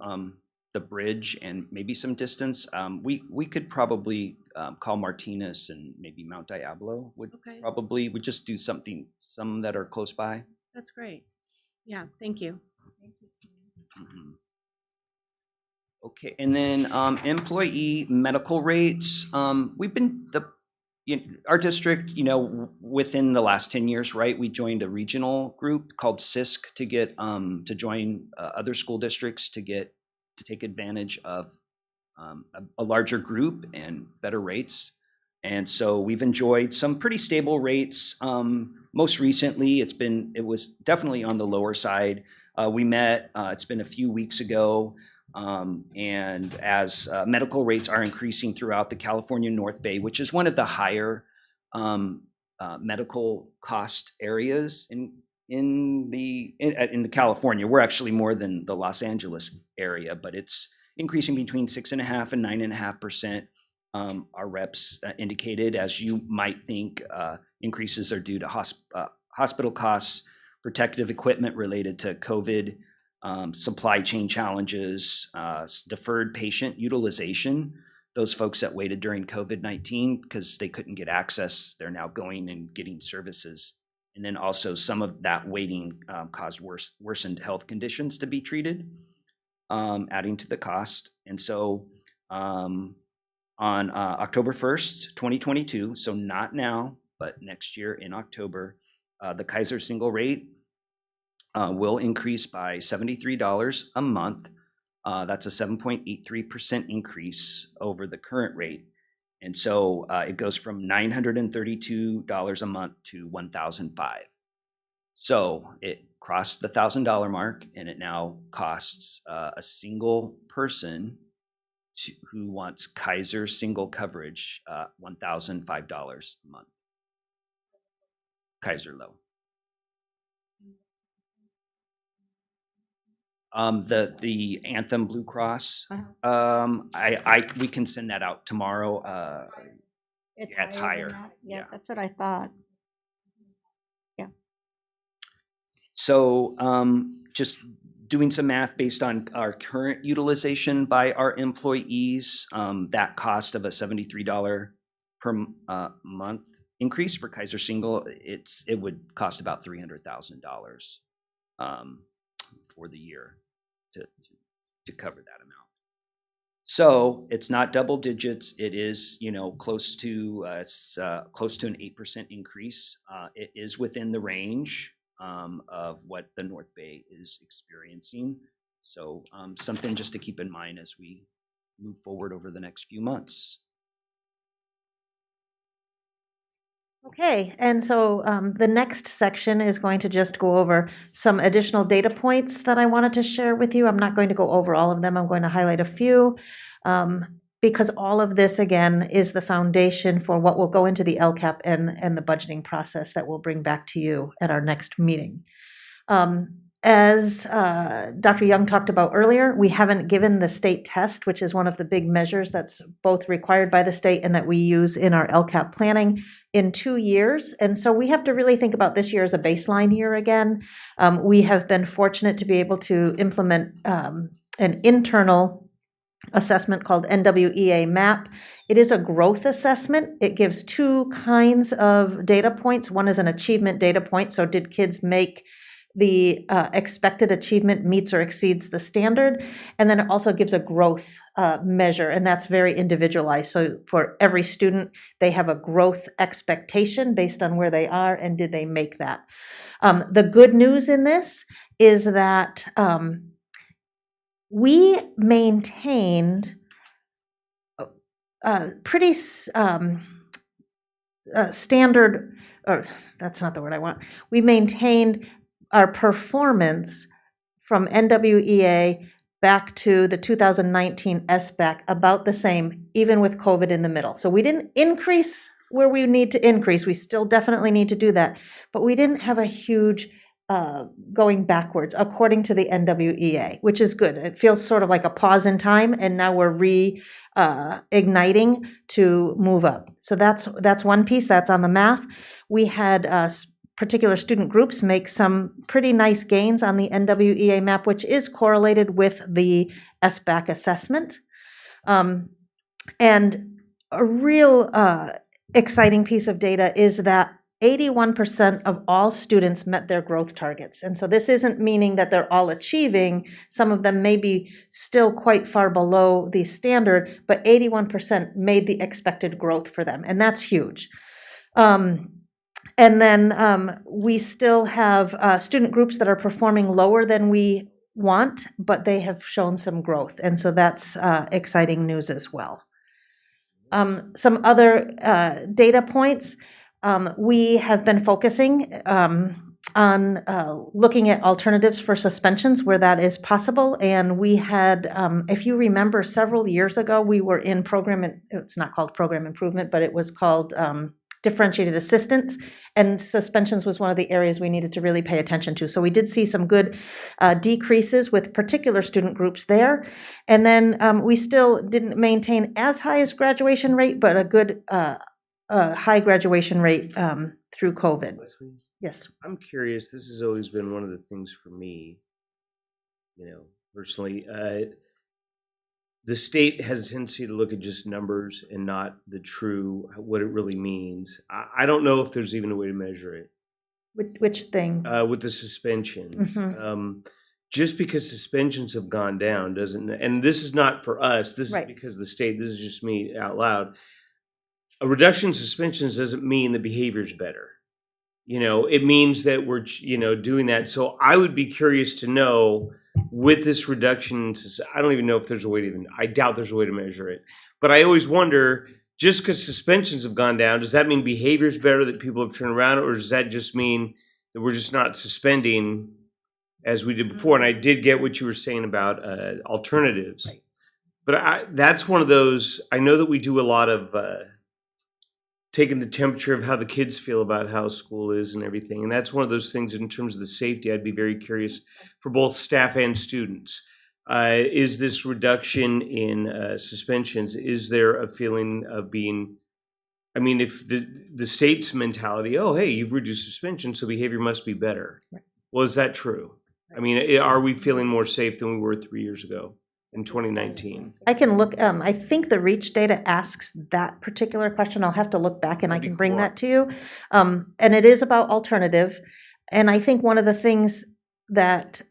the bridge and maybe some distance. We could probably call Martinez, and maybe Mount Diablo would just do some that are close by. That's great. Yeah, thank you. Mhm. Okay, and then employee medical rates. We've been our district, within the last 10 years, right? We joined a regional group called CISC to get to join other school districts to take advantage of a larger group and better rates. And so we've enjoyed some pretty stable rates. Most recently, it was definitely on the lower side. We met, it's been a few weeks ago, and as medical rates are increasing throughout the California North Bay, which is one of the higher medical cost areas in the California. We're actually more than the Los Angeles area, but it's increasing between 6.5% and 9.5%. Our reps indicated, as you might think, increases are due to hospital costs, protective equipment related to COVID, supply chain challenges, deferred patient utilization. Those folks that waited during COVID-19 because they couldn't get access, they're now going and getting services. And then also some of that waiting caused worsened health conditions to be treated, adding to the cost. And so on October 1st, 2022, so not now, but next year in October, the Kaiser single rate will increase by $73 a month. That's a 7.83% increase over the current rate. And so it goes from $932 a month to $1,005. So it crossed the $1,000 mark, and it now costs a single person who wants Kaiser single coverage $1,005 a month. Kaiser Low. The Anthem Blue Cross. We can send that out tomorrow. It's higher. than that. Yeah, that's what I thought. Yeah. So just doing some math based on our current utilization by our employees, that cost of a $73 per month increase for Kaiser Single, it would cost about $300,000 for the year to cover that amount. So it's not double digits. It is, close to close to an 8% increase. It is within the range of what the North Bay is experiencing. So something just to keep in mind as we move forward over the next few months. Okay, and so the next section is going to just go over some additional data points that I wanted to share with you. I'm not going to go over all of them. I'm going to highlight a few because all of this, again, is the foundation for what will go into the LCAP and the budgeting process that we'll bring back to you at our next meeting. As Dr. Young talked about earlier, we haven't given the state test, which is one of the big measures that's both required by the state and that we use in our LCAP planning, in 2 years. And so we have to really think about this year as a baseline year again. We have been fortunate to be able to implement an internal assessment called NWEA MAP. It is a growth assessment. It gives two kinds of data points. One is an achievement data point. So did kids make the expected achievement meets or exceeds the standard? And then it also gives a growth measure, and that's very individualized. So for every student, they have a growth expectation based on where they are and did they make that. The good news in this is that we maintained pretty standard, or that's not the word I want. We maintained our performance from NWEA back to the 2019 SBAC about the same, even with COVID in the middle. So we didn't increase where we need to increase. We still definitely need to do that, but we didn't have a huge going backwards according to the NWEA, which is good. It feels sort of like a pause in time, and now we're igniting to move up. So that's one piece. That's on the math. We had particular student groups make some pretty nice gains on the NWEA map, which is correlated with the SBAC assessment. And a real exciting piece of data is that 81% of all students met their growth targets. And so this isn't meaning that they're all achieving. Some of them may be still quite far below the standard, but 81% made the expected growth for them. And that's huge. And then we still have student groups that are performing lower than we want, but they have shown some growth. And so that's exciting news as well. Some other data points. We have been focusing on looking at alternatives for suspensions where that is possible. And we had, if you remember, several years ago, we were in it's not called program improvement, but it was called differentiated assistance. And suspensions was one of the areas we needed to really pay attention to. So we did see some good decreases with particular student groups there. And then we still didn't maintain as high as graduation rate, but a good high graduation rate through COVID. Leslie? Yes. I'm curious, this has always been one of the things for me, personally. The state has a tendency to look at just numbers and not the true, what it really means. I don't know if there's even a way to measure it. Which thing? With the suspensions. Just because suspensions have gone down doesn't, and this is not for us, this is because the state, this is just me out loud. A reduction in suspensions doesn't mean the behavior's better. It means that we're, doing that. So I would be curious to know with this reduction, I don't even know if there's a way to I doubt there's a way to measure it. But I always wonder, just because suspensions have gone down, does that mean behavior's better, that people have turned around, or does that just mean that we're just not suspending as we did before? And I did get what you were saying about alternatives. Right. But that's one of those, I know that we do a lot of taking the temperature of how the kids feel about how school is and everything. And that's one of those things in terms of the safety, I'd be very curious for both staff and students. Is this reduction in suspensions, is there a feeling of being, if the state's mentality, oh, hey, you've reduced suspension, so behavior must be better. Right. Well, is that true? Are we feeling more safe than we were 3 years ago? In 2019. I can look, I think the REACH data asks that particular question. I'll have to look back and I can bring that to you. And it is about alternative. And I think one of the things that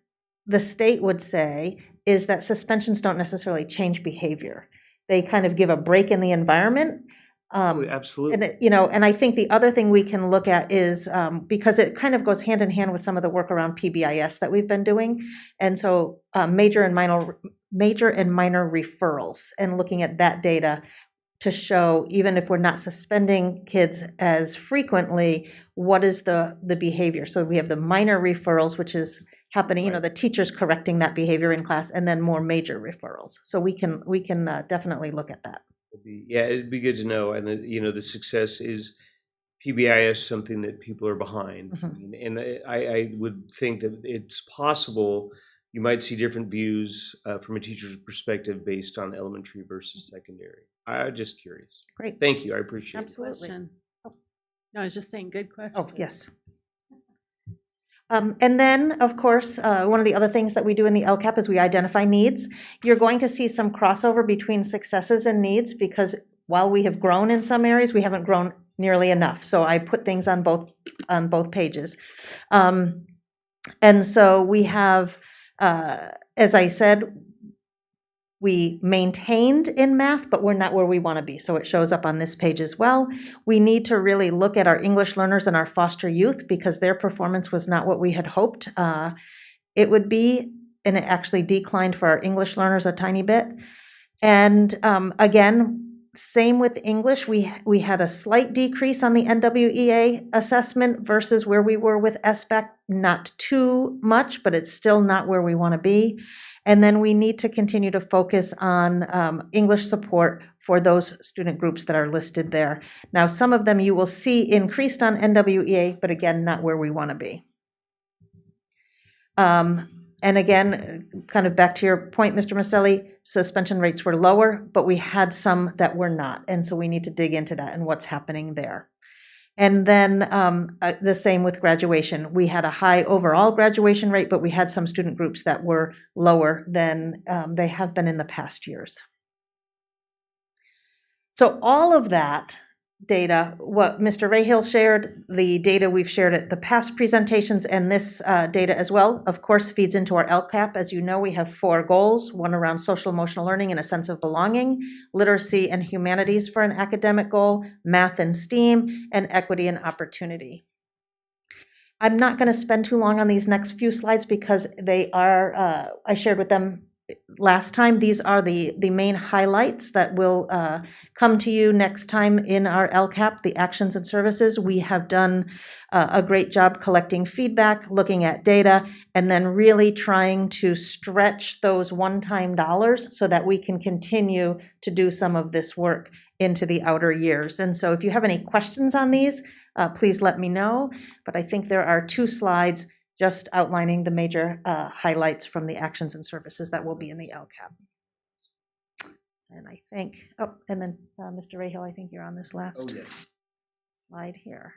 the state would say is that suspensions don't necessarily change behavior. They kind of give a break in the environment. Absolutely. And I think the other thing we can look at is because it kind of goes hand in hand with some of the work around PBIS that we've been doing. And so major and minor referrals, and looking at that data to show, even if we're not suspending kids as frequently, what is the behavior? So we have the minor referrals, which is happening, the teachers correcting that behavior in class, and then more major referrals. So we can definitely look at that. It'd be good to know. And the success is PBIS, something that people are behind. And I would think that it's possible you might see different views from a teacher's perspective based on elementary versus secondary. I'm just curious. Great. Thank you. I appreciate Absolutely. it. No, I was just saying, good question. Oh, yes. And then, of course, one of the other things that we do in the LCAP is we identify needs. You're going to see some crossover between successes and needs because while we have grown in some areas, we haven't grown nearly enough. So I put things on both pages. And so we have, as I said, we maintained in math, but we're not where we want to be. So it shows up on this page as well. We need to really look at our English learners and our foster youth because their performance was not what we had hoped it would be, and it actually declined for our English learners a tiny bit. And again, same with English. We had a slight decrease on the NWEA assessment versus where we were with SBAC, not too much, but it's still not where we want to be. And then we need to continue to focus on English support for those student groups that are listed there. Now, some of them you will see increased on NWEA, but again, not where we want to be. And again, kind of back to your point, Mr. Maselli, suspension rates were lower, but we had some that were not. And so we need to dig into that and what's happening there. And then the same with graduation. We had a high overall graduation rate, but we had some student groups that were lower than they have been in the past years. So all of that data, what Mr. Rahill shared, the data we've shared at the past presentations, and this data as well, of course, feeds into our LCAP. As you know, we have 4 goals, one around social emotional learning and a sense of belonging, literacy and humanities for an academic goal, math and STEAM, and equity and opportunity. I'm not going to spend too long on these next few slides because they are, I shared with them last time. These are the main highlights that will come to you next time in our LCAP, the actions and services. We have done a great job collecting feedback, looking at data, and then really trying to stretch those one-time dollars so that we can continue to do some of this work into the outer years. And so if you have any questions on these, please let me know. But I think there are 2 slides just outlining the major highlights from the actions and services that will be in the LCAP. And I think, oh, and then Mr. Rahill, I think you're on this last slide here.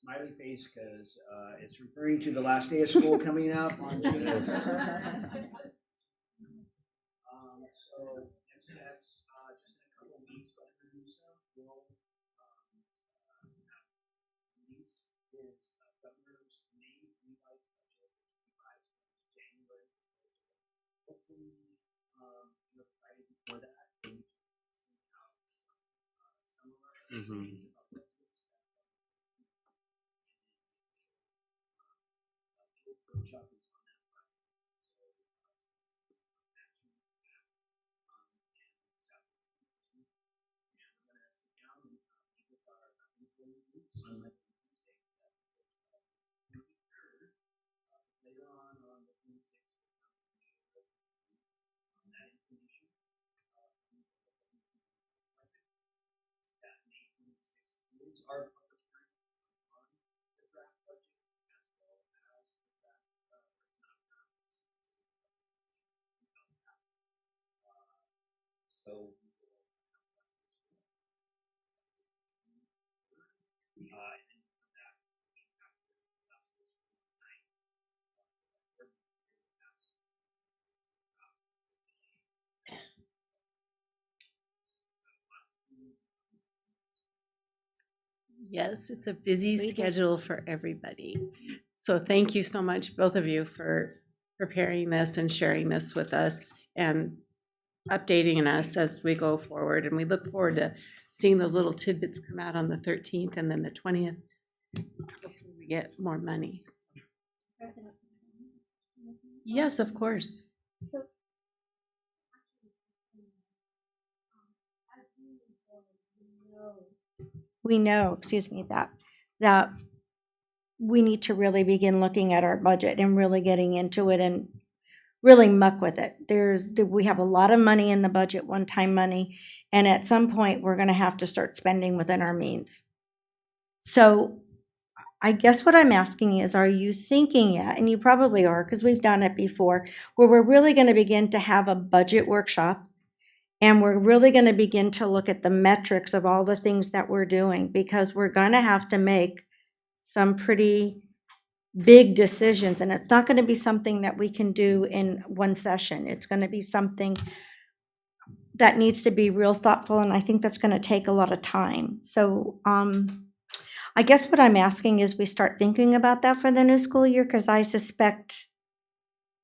Smiley face because it's referring to the last day of school coming up on Tuesday. So next steps, just in a couple of weeks, but Benicia will release his governor's May revised budget, revised for January. Hopefully, Friday before that, we can see how some of our estimates about budgets workshop is on that Friday. So action and we're going to sit down and meet with our employee groups on Monday and Tuesday. The 23rd, later on the 26th, we're going to share that information. That May 26th is our public hearing on the draft budget as well as the draft, it's not draft, so we will have and then come back the week after the last school night. Yes, it's a busy schedule for everybody. So thank you so much, both of you, for preparing this and sharing this with us and updating us as we go forward. And we look forward to seeing those little tidbits come out on the 13th and then the 20th. Hopefully we get more money. Yes, of course. We know, excuse me, that we need to really begin looking at our budget and really getting into it and really muck with it. We have a lot of money in the budget, one-time money, and at some point we're going to have to start spending within our means. So I guess what I'm asking is, are you thinking yet, and you probably are because we've done it before, where we're really going to begin to have a budget workshop and we're really going to begin to look at the metrics of all the things that we're doing, because we're going to have to make some pretty big decisions, and it's not going to be something that we can do in one session. It's going to be something that needs to be real thoughtful, and I think that's going to take a lot of time. So I guess what I'm asking is we start thinking about that for the new school year, because I suspect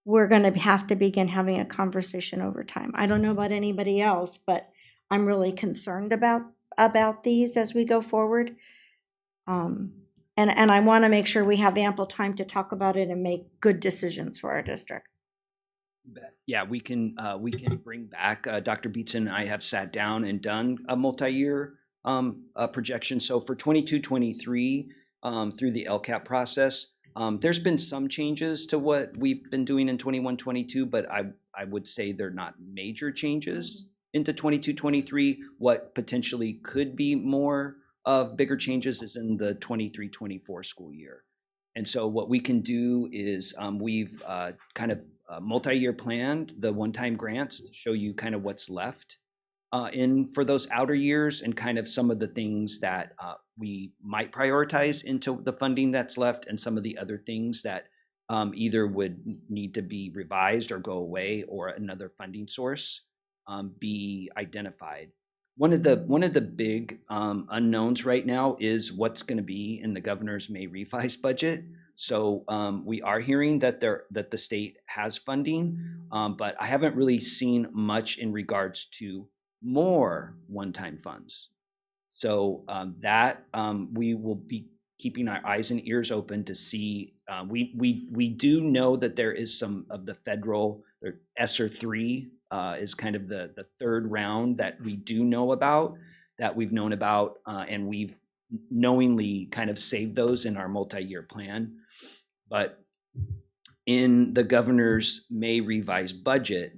we're going to have to begin having a conversation over time. I don't know about anybody else, but I'm really concerned about these as we go forward. And I want to make sure we have ample time to talk about it and make good decisions for our district. Yeah, we can bring back, Dr. Beatson and I have sat down and done a multi-year projection. So for 22-23, through the LCAP process, there's been some changes to what we've been doing in 21-22, but I would say they're not major changes into 22-23. What potentially could be more of bigger changes is in the 23-24 school year. And so what we can do is we've kind of multi-year planned the one-time grants to show you kind of what's left in for those outer years, and kind of some of the things that we might prioritize into the funding that's left, and some of the other things that either would need to be revised or go away, or another funding source be identified. One of the big unknowns right now is what's going to be in the governor's May revised budget. So we are hearing that the state has funding, but I haven't really seen much in regards to more one-time funds. So that we will be keeping our eyes and ears open to see. We do know that there is some of the federal, ESSER 3 is kind of the third round that we do know about, that we've known about, and we've knowingly kind of saved those in our multi-year plan. But in the governor's May revised budget,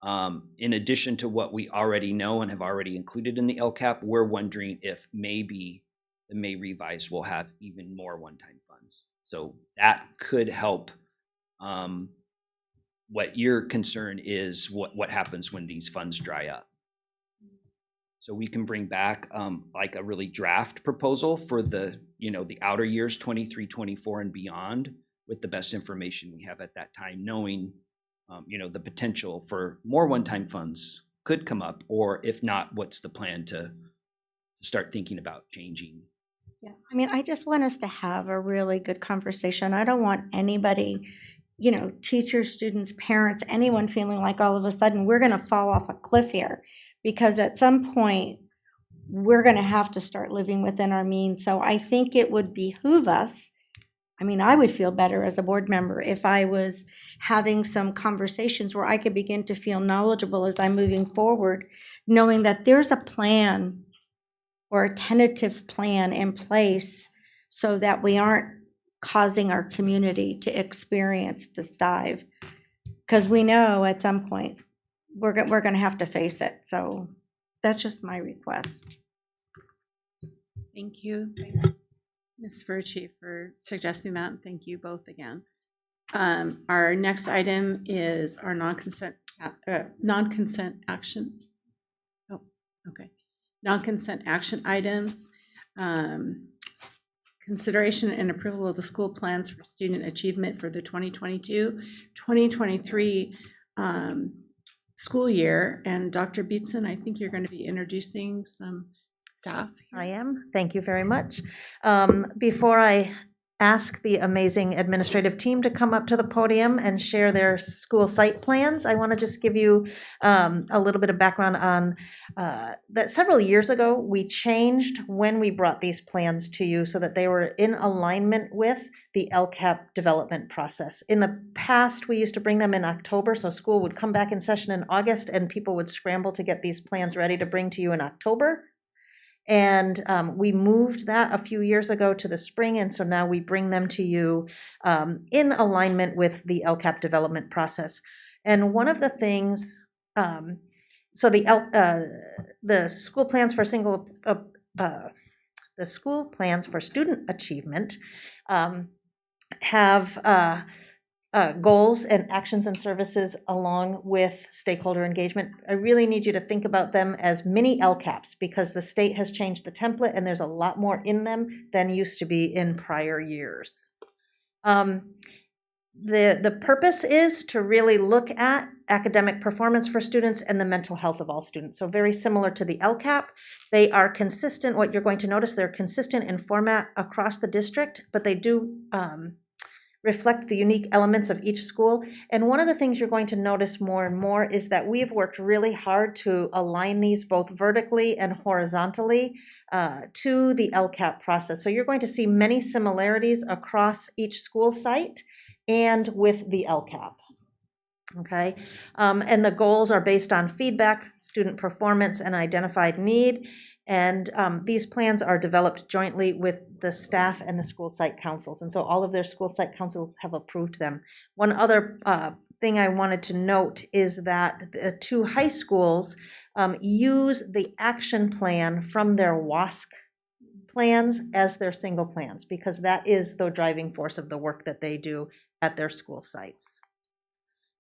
in addition to what we already know and have already included in the LCAP, we're wondering if maybe the May revise will have even more one-time funds. So that could help. What your concern is, what happens when these funds dry up. So we can bring back like a really draft proposal for the outer years, 23, 24 and beyond, with the best information we have at that time, knowing the potential for more one-time funds could come up, or if not, what's the plan to start thinking about changing? Yeah, I mean, I just want us to have a really good conversation. I don't want anybody, teachers, students, parents, anyone feeling like all of a sudden we're going to fall off a cliff here, because at some point we're going to have to start living within our means. So I think it would behoove us. I mean, I would feel better as a board member if I was having some conversations where I could begin to feel knowledgeable as I'm moving forward, knowing that there's a plan or a tentative plan in place so that we aren't causing our community to experience this dive. Because we know at some point we're going to have to face it. So that's just my request. Thank you, Ms. Verchi, for suggesting that, and thank you both again. Our next item is our non-consent action. Oh, okay. Non-consent action items. Consideration and approval of the school plans for student achievement for the 2022-2023 school year. And Dr. Beatson, I think you're going to be introducing some staff. I am. Thank you very much. Before I ask the amazing administrative team to come up to the podium and share their school site plans, I want to just give you a little bit of background on that. Several years ago, we changed when we brought these plans to you so that they were in alignment with the LCAP development process. In the past, we used to bring them in October, so school would come back in session in August and people would scramble to get these plans ready to bring to you in October. And we moved that a few years ago to the spring, and so now we bring them to you in alignment with the LCAP development process. And one of the things, so the school plans for the school plans for student achievement have goals and actions and services along with stakeholder engagement. I really need you to think about them as mini LCAPs, because the state has changed the template and there's a lot more in them than used to be in prior years. Um, the purpose is to really look at academic performance for students and the mental health of all students. So very similar to the LCAP, they are consistent. What you're going to notice, they're consistent in format across the district, but they do reflect the unique elements of each school. And one of the things you're going to notice more and more is that we've worked really hard to align these both vertically and horizontally to the LCAP process. So you're going to see many similarities across each school site and with the LCAP. Okay, and the goals are based on feedback, student performance, and identified need. And these plans are developed jointly with the staff and the school site councils. And so all of their school site councils have approved them. One other thing I wanted to note is that the two high schools use the action plan from their WASC plans as their single plans, because that is the driving force of the work that they do at their school sites.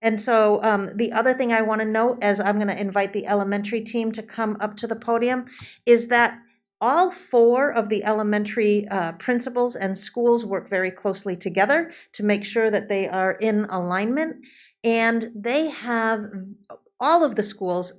And so the other thing I want to note, as I'm going to invite the elementary team to come up to the podium, is that all four of the elementary principals and schools work very closely together to make sure that they are in alignment. And they have, all of the schools,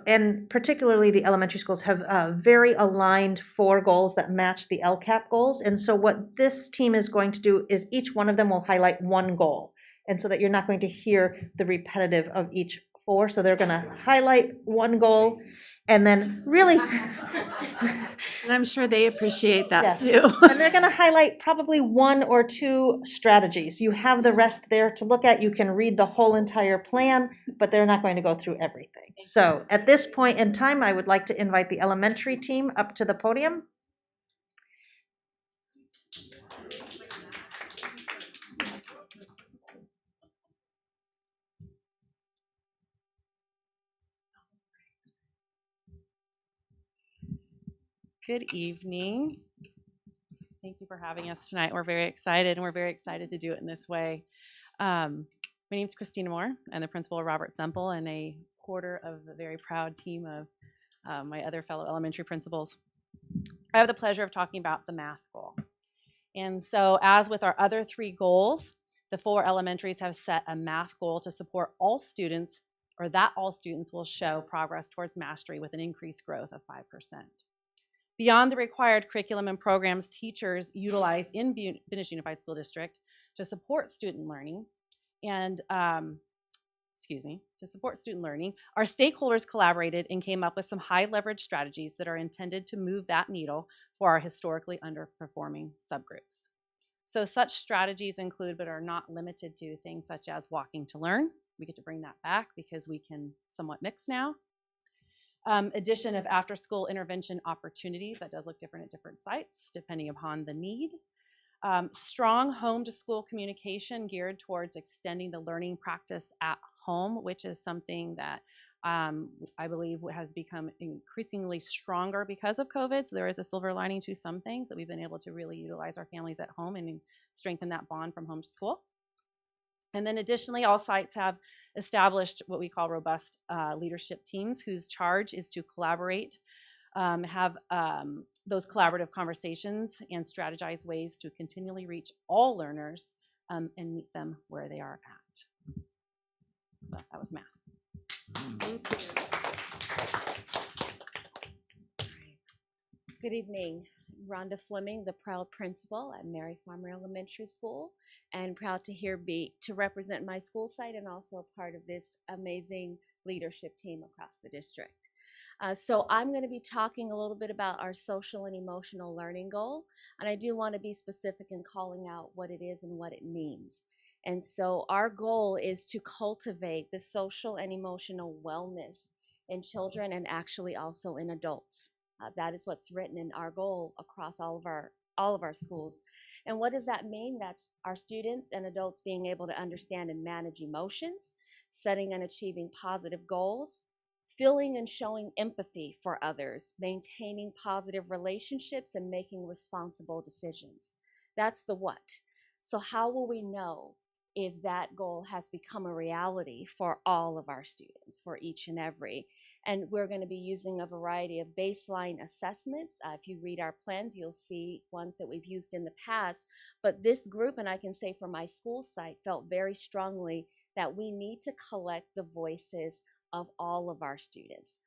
and particularly the elementary schools, have very aligned 4 goals that match the LCAP goals. And so what this team is going to do is each one of them will highlight 1 goal. And so that you're not going to hear the repetitive of each 4. So they're going to highlight 1 goal and then really. And I'm sure they appreciate that Yes. too. And they're going to highlight probably 1 or 2 strategies. You have the rest there to look at. You can read the whole entire plan, but they're not going to go through everything. So at this point in time, I would like to invite the elementary team up to the podium. Good evening. Thank you for having us tonight. We're very excited, and we're very excited to do it in this way. My name is Christina Moore. I'm the principal of Robert Semple and a quarter of the very proud team of my other fellow elementary principals. I have the pleasure of talking about the math goal. And so, as with our other 3 goals, the 4 elementaries have set a math goal to support all students, or that all students will show progress towards mastery with an increased growth of 5%. Beyond the required curriculum and programs teachers utilize in Benicia Unified School District to support student learning, our stakeholders collaborated and came up with some high leverage strategies that are intended to move that needle for our historically underperforming subgroups. So such strategies include, but are not limited to, things such as walking to learn. We get to bring that back because we can somewhat mix now. Addition of after-school intervention opportunities. That does look different at different sites depending upon the need. Strong home-to-school communication geared towards extending the learning practice at home, which is something that I believe has become increasingly stronger because of COVID. So there is a silver lining to some things that we've been able to really utilize our families at home and strengthen that bond from home to school. And then additionally, all sites have established what we call robust leadership teams whose charge is to collaborate, have those collaborative conversations and strategize ways to continually reach all learners and meet them where they are at. So that was math. Good evening. Rhonda Fleming, the proud principal at Mary Farmer Elementary School, and proud to represent my school site and also part of this amazing leadership team across the district. So I'm going to be talking a little bit about our social and emotional learning goal, and I do want to be specific in calling out what it is and what it means. And so our goal is to cultivate the social and emotional wellness in children and actually also in adults. That is what's written in our goal across all of our schools. And what does that mean? That's our students and adults being able to understand and manage emotions, setting and achieving positive goals, feeling and showing empathy for others, maintaining positive relationships, and making responsible decisions. That's the what. So how will we know if that goal has become a reality for all of our students, for each and every. And we're going to be using a variety of baseline assessments. If you read our plans, you'll see ones that we've used in the past. But this group, and I can say for my school site, felt very strongly that we need to collect the voices of all of our students.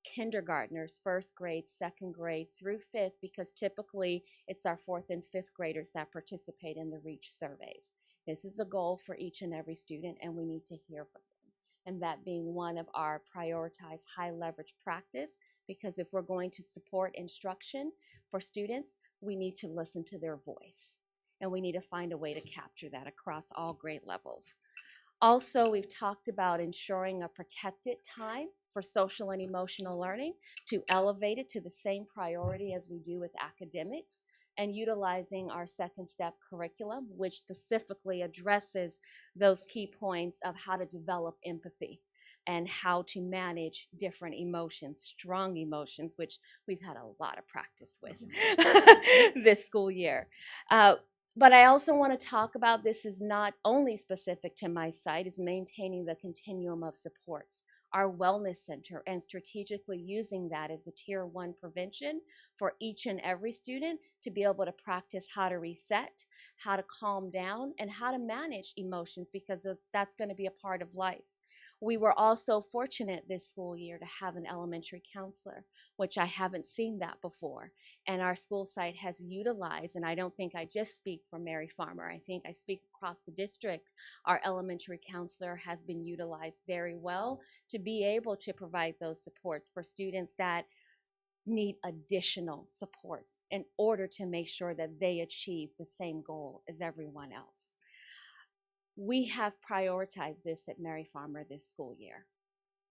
Kindergartners, first grade, second grade through fifth, because typically it's our fourth and fifth graders that participate in the REACH surveys. This is a goal for each and every student, and we need to hear from them. And that being one of our prioritized high leverage practice, because if we're going to support instruction for students, we need to listen to their voice. And we need to find a way to capture that across all grade levels. Also, we've talked about ensuring a protected time for social and emotional learning, to elevate it to the same priority as we do with academics, and utilizing our second step curriculum, which specifically addresses those key points of how to develop empathy and how to manage different emotions, strong emotions, which we've had a lot of practice with this school year. But I also want to talk about, this is not only specific to my site, is maintaining the continuum of supports. Our wellness center, and strategically using that as a tier 1 prevention for each and every student to be able to practice how to reset, how to calm down, and how to manage emotions, because that's going to be a part of life. We were also fortunate this school year to have an elementary counselor, which I haven't seen that before. And our school site has utilized, and I don't think I just speak for Mary Farmer, I think I speak across the district, our elementary counselor has been utilized very well to be able to provide those supports for students that need additional supports in order to make sure that they achieve the same goal as everyone else. We have prioritized this at Mary Farmer this school year.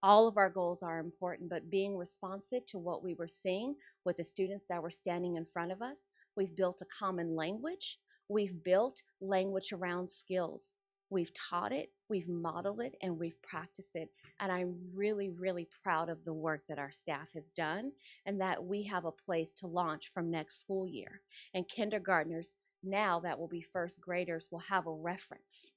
All of our goals are important, but being responsive to what we were seeing with the students that were standing in front of us, we've built a common language. We've built language around skills. We've taught it, we've modeled it, and we've practiced it. And I'm really, really proud of the work that our staff has done, and that we have a place to launch from next school year. And kindergartners, now that will be first graders, will have a reference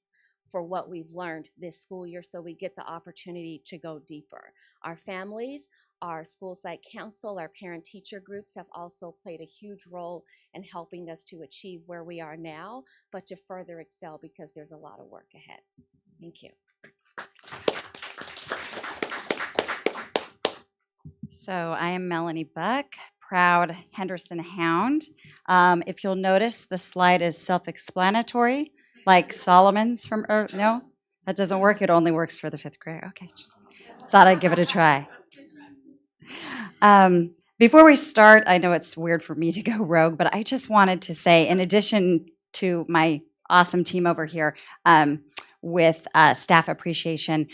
for what we've learned this school year, so we get the opportunity to go deeper. Our families, our school site council, our parent-teacher groups have also played a huge role in helping us to achieve where we are now, but to further excel, because there's a lot of work ahead. Thank you. So I am Melanie Buck, proud Henderson Hound. If you'll notice, the slide is self-explanatory, like Solomon's from, no, that doesn't work. It only works for the 5th grade. Okay, just thought I'd give it a try. Before we start, I know it's weird for me to go rogue, but I just wanted to say, in addition to my awesome team over here with staff appreciation,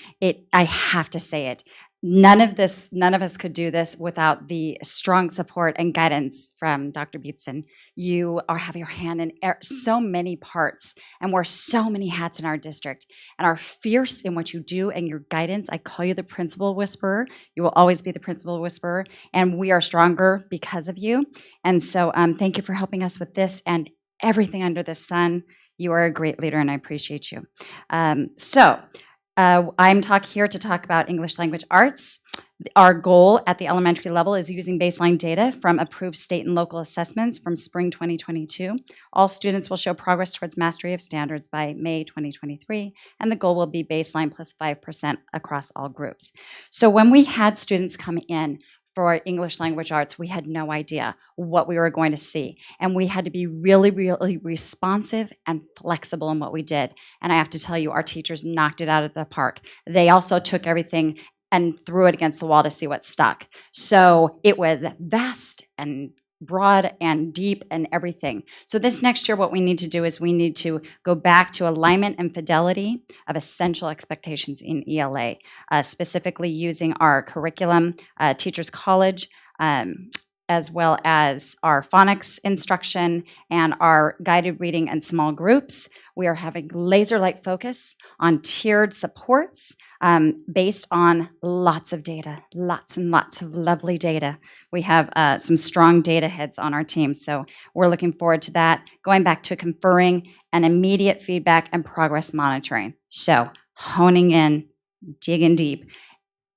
I have to say it. None of us could do this without the strong support and guidance from Dr. Beatson. You have your hand in so many parts and wear so many hats in our district, and are fierce in what you do and your guidance. I call you the principal whisperer. You will always be the principal whisperer, and we are stronger because of you. And so thank you for helping us with this and everything under the sun. You are a great leader, and I appreciate you. I'm here to talk about English language arts. Our goal at the elementary level is using baseline data from approved state and local assessments from spring 2022. All students will show progress towards mastery of standards by May 2023, and the goal will be baseline plus 5% across all groups. So when we had students come in for English language arts, we had no idea what we were going to see. And we had to be really, really responsive and flexible in what we did. And I have to tell you, our teachers knocked it out of the park. They also took everything and threw it against the wall to see what stuck. So it was vast and broad and deep and everything. So this next year, what we need to do is we need to go back to alignment and fidelity of essential expectations in ELA, specifically using our curriculum, Teachers College, as well as our phonics instruction and our guided reading and small groups. We are having laser-like focus on tiered supports based on lots of data, lots and lots of lovely data. We have some strong data heads on our team, so we're looking forward to that. Going back to conferring and immediate feedback and progress monitoring. So honing in, digging deep.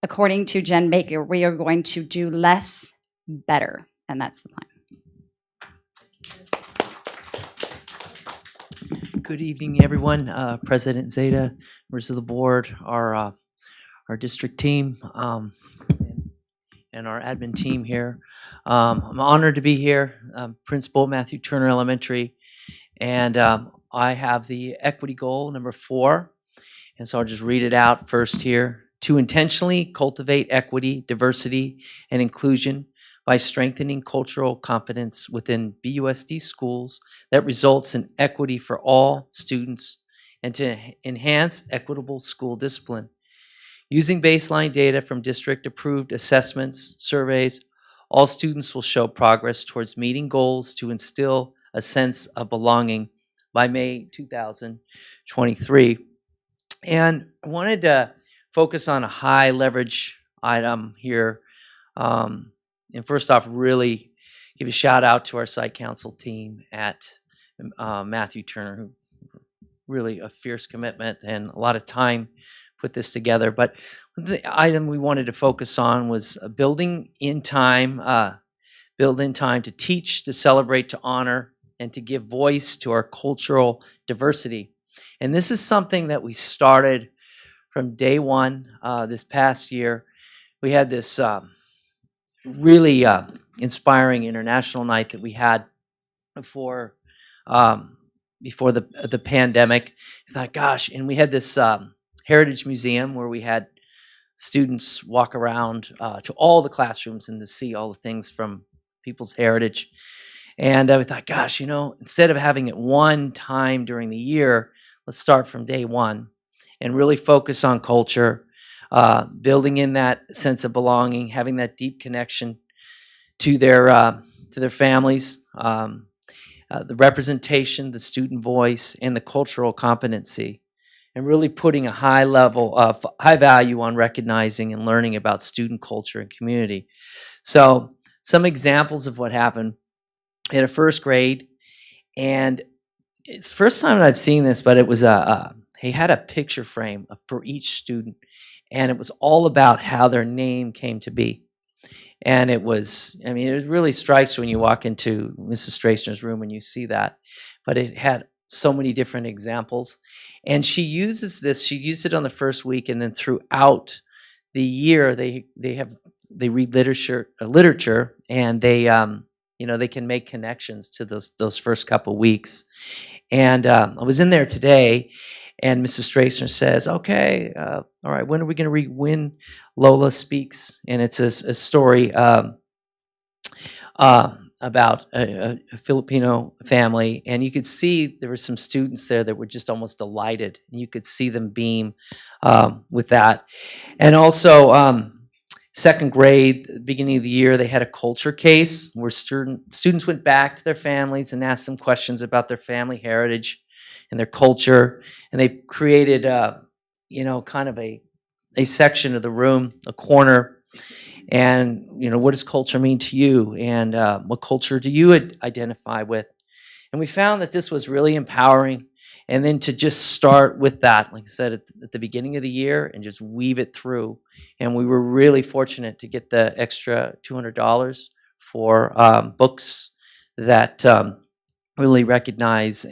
According to Jen Baker, we are going to do less better, and that's the plan. Good evening, everyone. President Zeta, members of the board, our district team, and our admin team here. I'm honored to be here. Principal Matthew Turner Elementary, and I have the equity goal number 4, and so I'll just read it out first here. To intentionally cultivate equity, diversity, and inclusion by strengthening cultural competence within BUSD schools that results in equity for all students, and to enhance equitable school discipline. Using baseline data from district-approved assessments, surveys, all students will show progress towards meeting goals to instill a sense of belonging by May 2023. And I wanted to focus on a high leverage item here. And first off, really give a shout out to our site council team at Matthew Turner, who really a fierce commitment and a lot of time put this together. But the item we wanted to focus on was building in time to teach, to celebrate, to honor, and to give voice to our cultural diversity. And this is something that we started from day one this past year. We had this really inspiring international night that we had before the pandemic. I thought, gosh, and we had this Heritage Museum where we had students walk around to all the classrooms and to see all the things from people's heritage. And we thought, gosh, you know, instead of having it one time during the year, let's start from day one and really focus on culture, building in that sense of belonging, having that deep connection to their families, the representation, the student voice, and the cultural competency, and really putting a high value on recognizing and learning about student culture and community. So some examples of what happened in a first grade, and it's the first time I've seen this, but it was he had a picture frame for each student, and it was all about how their name came to be. And it was, I mean, it really strikes when you walk into Mrs. Strasner's room and you see that, but it had so many different examples. And she uses this, she used it on the first week, and then throughout the year, they read literature, and they, you know, they can make connections to those first couple weeks. And I was in there today, and Mrs. Strasner says, okay, all right, when are we going to read When Lola Speaks? And it's a story about a Filipino family. And you could see there were some students there that were just almost delighted. And you could see them beam with that. And also, second grade, beginning of the year, they had a culture case where students went back to their families and asked them questions about their family heritage and their culture. And they created, you know, kind of a section of the room, a corner. And, you know, what does culture mean to you? And what culture do you identify with? And we found that this was really empowering. And then to just start with that, like I said, at the beginning of the year, and just weave it through. And we were really fortunate to get the extra $200 for books that really recognize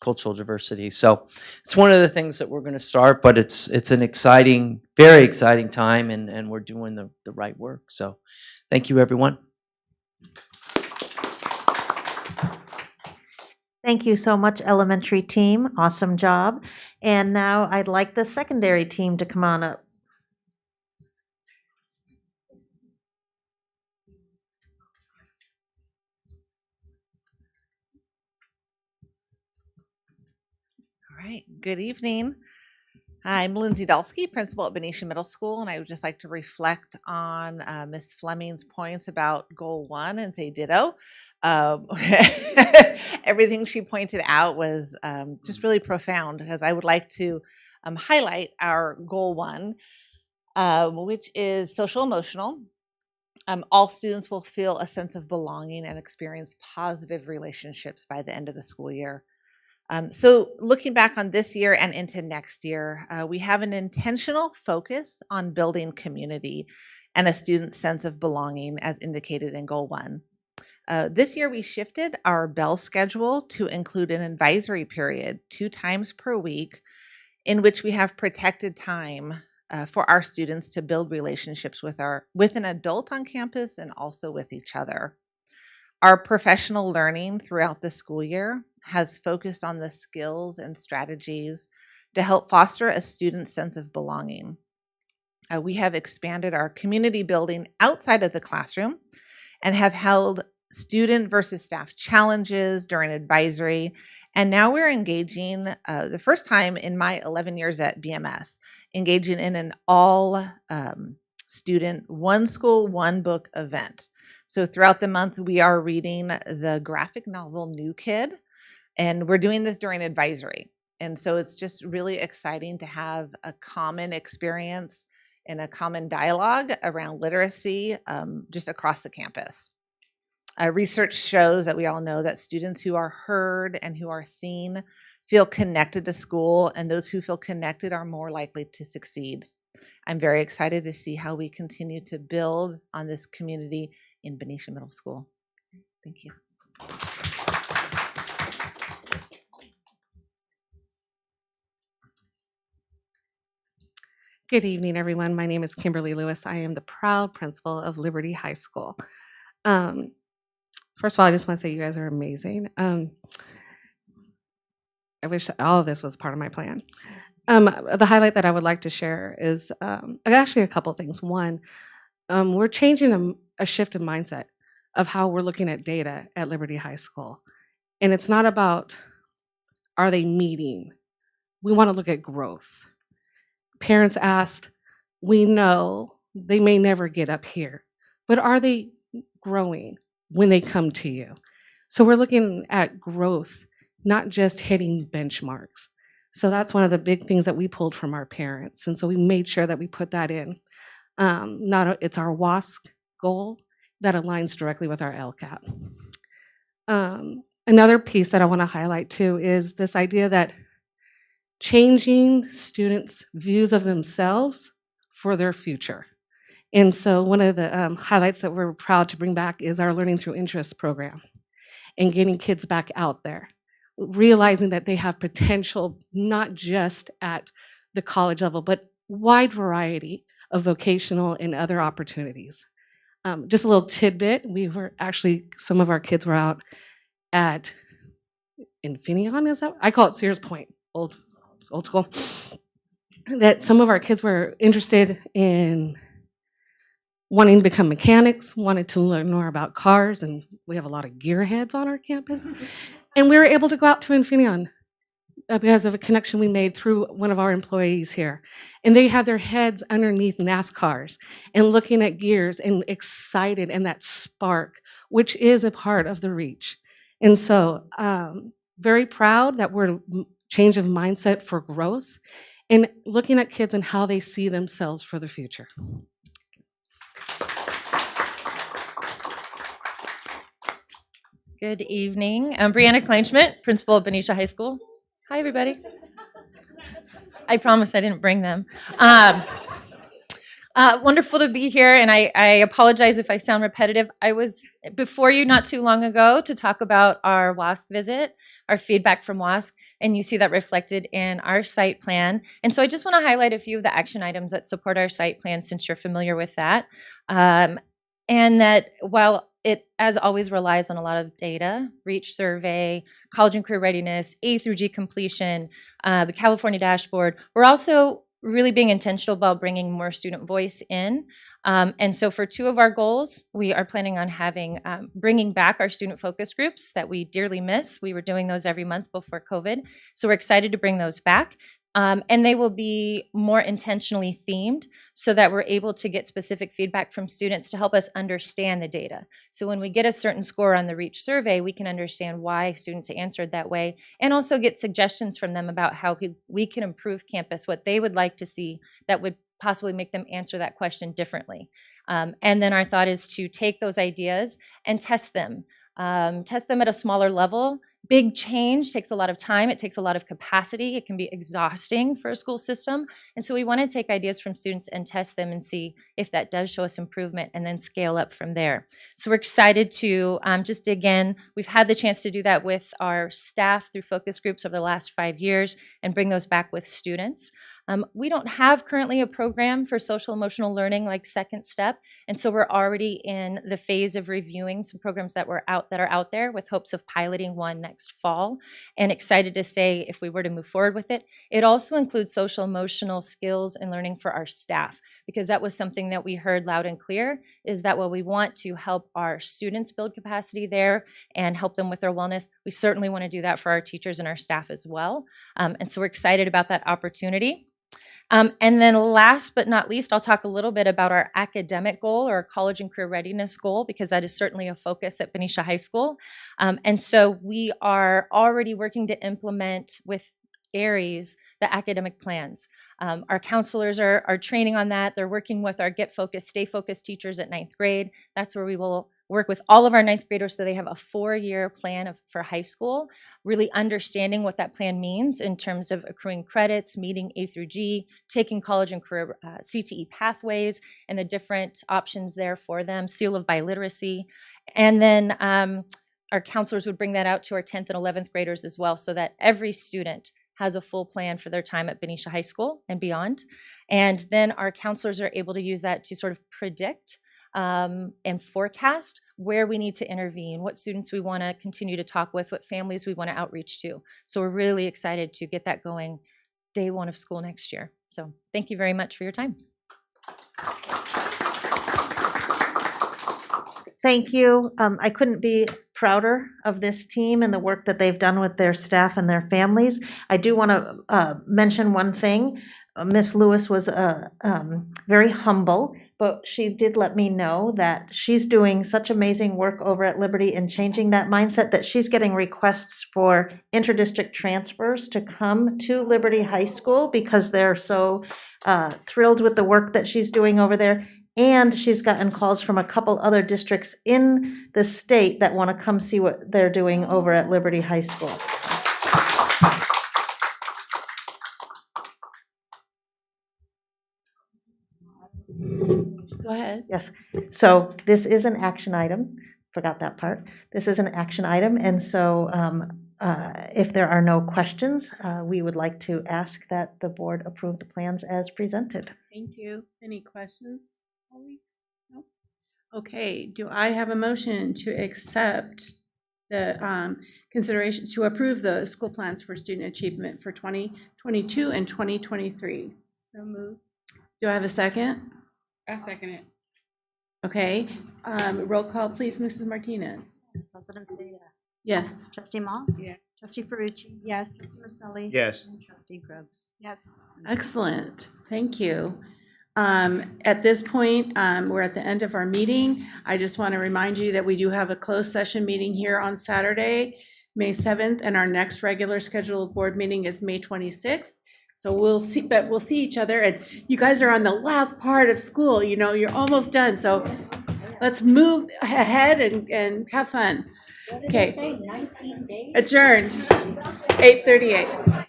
cultural diversity. So it's one of the things that we're going to start, but it's an exciting, very exciting time, and we're doing the right work. So thank you, everyone. Thank you so much, elementary team. Awesome job. And now I'd like the secondary team to come on up. All right, good evening. Hi, I'm Lindsay Dulski, principal at Benicia Middle School, and I would just like to reflect on Ms. Fleming's points about Goal 1 and say ditto. Everything she pointed out was just really profound, because I would like to highlight our Goal 1, which is social emotional. All students will feel a sense of belonging and experience positive relationships by the end of the school year. So looking back on this year and into next year, we have an intentional focus on building community and a student's sense of belonging as indicated in Goal 1. This year we shifted our bell schedule to include an advisory period 2 times per week in which we have protected time for our students to build relationships with an adult on campus and also with each other. Our professional learning throughout the school year has focused on the skills and strategies to help foster a student's sense of belonging. We have expanded our community building outside of the classroom and have held student versus staff challenges during advisory. And now we're engaging, the first time in my 11 years at BMS, engaging in an all student, one school, one book event. So throughout the month, we are reading the graphic novel New Kid, and we're doing this during advisory. And so it's just really exciting to have a common experience and a common dialogue around literacy just across the campus. Research shows that we all know that students who are heard and who are seen feel connected to school, and those who feel connected are more likely to succeed. I'm very excited to see how we continue to build on this community in Benicia Middle School. Thank you. Good evening, everyone. My name is Kimberly Lewis. I am the proud principal of Liberty High School. First of all, I just want to say you guys are amazing. I wish all of this was part of my plan. The highlight that I would like to share is actually a couple of things. One, we're changing a shift in mindset of how we're looking at data at Liberty High School. And it's not about, are they meeting? We want to look at growth. Parents asked, we know they may never get up here, but are they growing when they come to you? So we're looking at growth, not just hitting benchmarks. So that's one of the big things that we pulled from our parents. And so we made sure that we put that in. It's our WASC goal that aligns directly with our LCAP. Another piece that I want to highlight too is this idea that changing students' views of themselves for their future. And so one of the highlights that we're proud to bring back is our Learning Through Interests program and getting kids back out there, realizing that they have potential not just at the college level, but wide variety of vocational and other opportunities. Just a little tidbit, some of our kids were out at Infineon, is that? I call it Sears Point, old school. That some of our kids were interested in wanting to become mechanics, wanted to learn more about cars, and we have a lot of gearheads on our campus. And we were able to go out to Infineon because of a connection we made through one of our employees here. And they had their heads underneath NASCARs and looking at gears and excited, and that spark, which is a part of the reach. And so very proud that we're change of mindset for growth and looking at kids and how they see themselves for the future. Good evening. I'm Brianna Kleinschmidt, principal of Benicia High School. Hi, everybody. I promise I didn't bring them. Wonderful to be here, and I apologize if I sound repetitive. I was before you not too long ago to talk about our WASC visit, our feedback from WASC, and you see that reflected in our site plan. And so I just want to highlight a few of the action items that support our site plan, since you're familiar with that. And that while it, as always, relies on a lot of data, reach survey, college and career readiness, A through G completion, the California dashboard, we're also really being intentional about bringing more student voice in. And so for 2 of our goals, we are planning on having, bringing back our student focus groups that we dearly miss. We were doing those every month before COVID. So we're excited to bring those back. And they will be more intentionally themed so that we're able to get specific feedback from students to help us understand the data. So when we get a certain score on the REACH survey, we can understand why students answered that way and also get suggestions from them about how we can improve campus, what they would like to see that would possibly make them answer that question differently. And then our thought is to take those ideas and test them at a smaller level. Big change takes a lot of time. It takes a lot of capacity. It can be exhausting for a school system. And so we want to take ideas from students and test them and see if that does show us improvement and then scale up from there. So we're excited to just dig in. We've had the chance to do that with our staff through focus groups over the last 5 years and bring those back with students. We don't have currently a program for social emotional learning like Second Step. And so we're already in the phase of reviewing some programs that are out there with hopes of piloting one next fall, and excited to say if we were to move forward with it. It also includes social emotional skills and learning for our staff, because that was something that we heard loud and clear, is that while we want to help our students build capacity there and help them with their wellness, we certainly want to do that for our teachers and our staff as well. And so we're excited about that opportunity. And then last but not least, I'll talk a little bit about our academic goal or our college and career readiness goal, because that is certainly a focus at Benicia High School. And so we are already working to implement with ARIES the academic plans. Our counselors are training on that. They're working with our Get Focused, Stay Focused teachers at 9th grade. That's where we will work with all of our 9th graders so they have a 4-year plan for high school, really understanding what that plan means in terms of accruing credits, meeting A through G, taking college and career CTE pathways and the different options there for them, seal of biliteracy. And then our counselors would bring that out to our 10th and 11th graders as well, so that every student has a full plan for their time at Benicia High School and beyond. And then our counselors are able to use that to sort of predict and forecast where we need to intervene, what students we want to continue to talk with, what families we want to outreach to. So we're really excited to get that going day one of school next year. So thank you very much for your time. Thank you. I couldn't be prouder of this team and the work that they've done with their staff and their families. I do want to mention one thing. Miss Lewis was very humble, but she did let me know that she's doing such amazing work over at Liberty in changing that mindset, that she's getting requests for interdistrict transfers to come to Liberty High School because they're so thrilled with the work that she's doing over there. And she's gotten calls from a couple other districts in the state that want to come see what they're doing over at Liberty High School. Go ahead. Yes. So this is an action item. Forgot that part. This is an action item. And so if there are no questions, we would like to ask that the board approve the plans as presented. Thank you. Any questions, colleagues? No? Okay, do I have a motion to accept the consideration to approve the school plans for student achievement for 2022 and 2023? So moved. Do I have a second? I second it. Okay, roll call, please, Mrs. Martinez. President Seda. Yes. Trustee Moss. Yeah. Trustee Ferrucci. Yes. Trustee Maselli. Yes. And Trustee Grubbs. Yes. Excellent. Thank you. At this point, we're at the end of our meeting. I just want to remind you that we do have a closed session meeting here on Saturday, May 7th, and our next regular scheduled board meeting is May 26th. So we'll see each other, and you guys are on the last part of school, you know, you're almost done. So let's move ahead and have fun. Okay. 19 days? Adjourned, 8:38.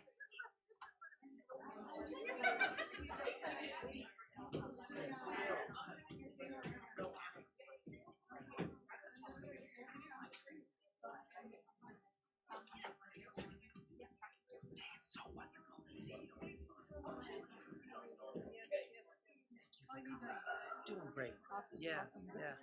Doing great. Yeah, yeah.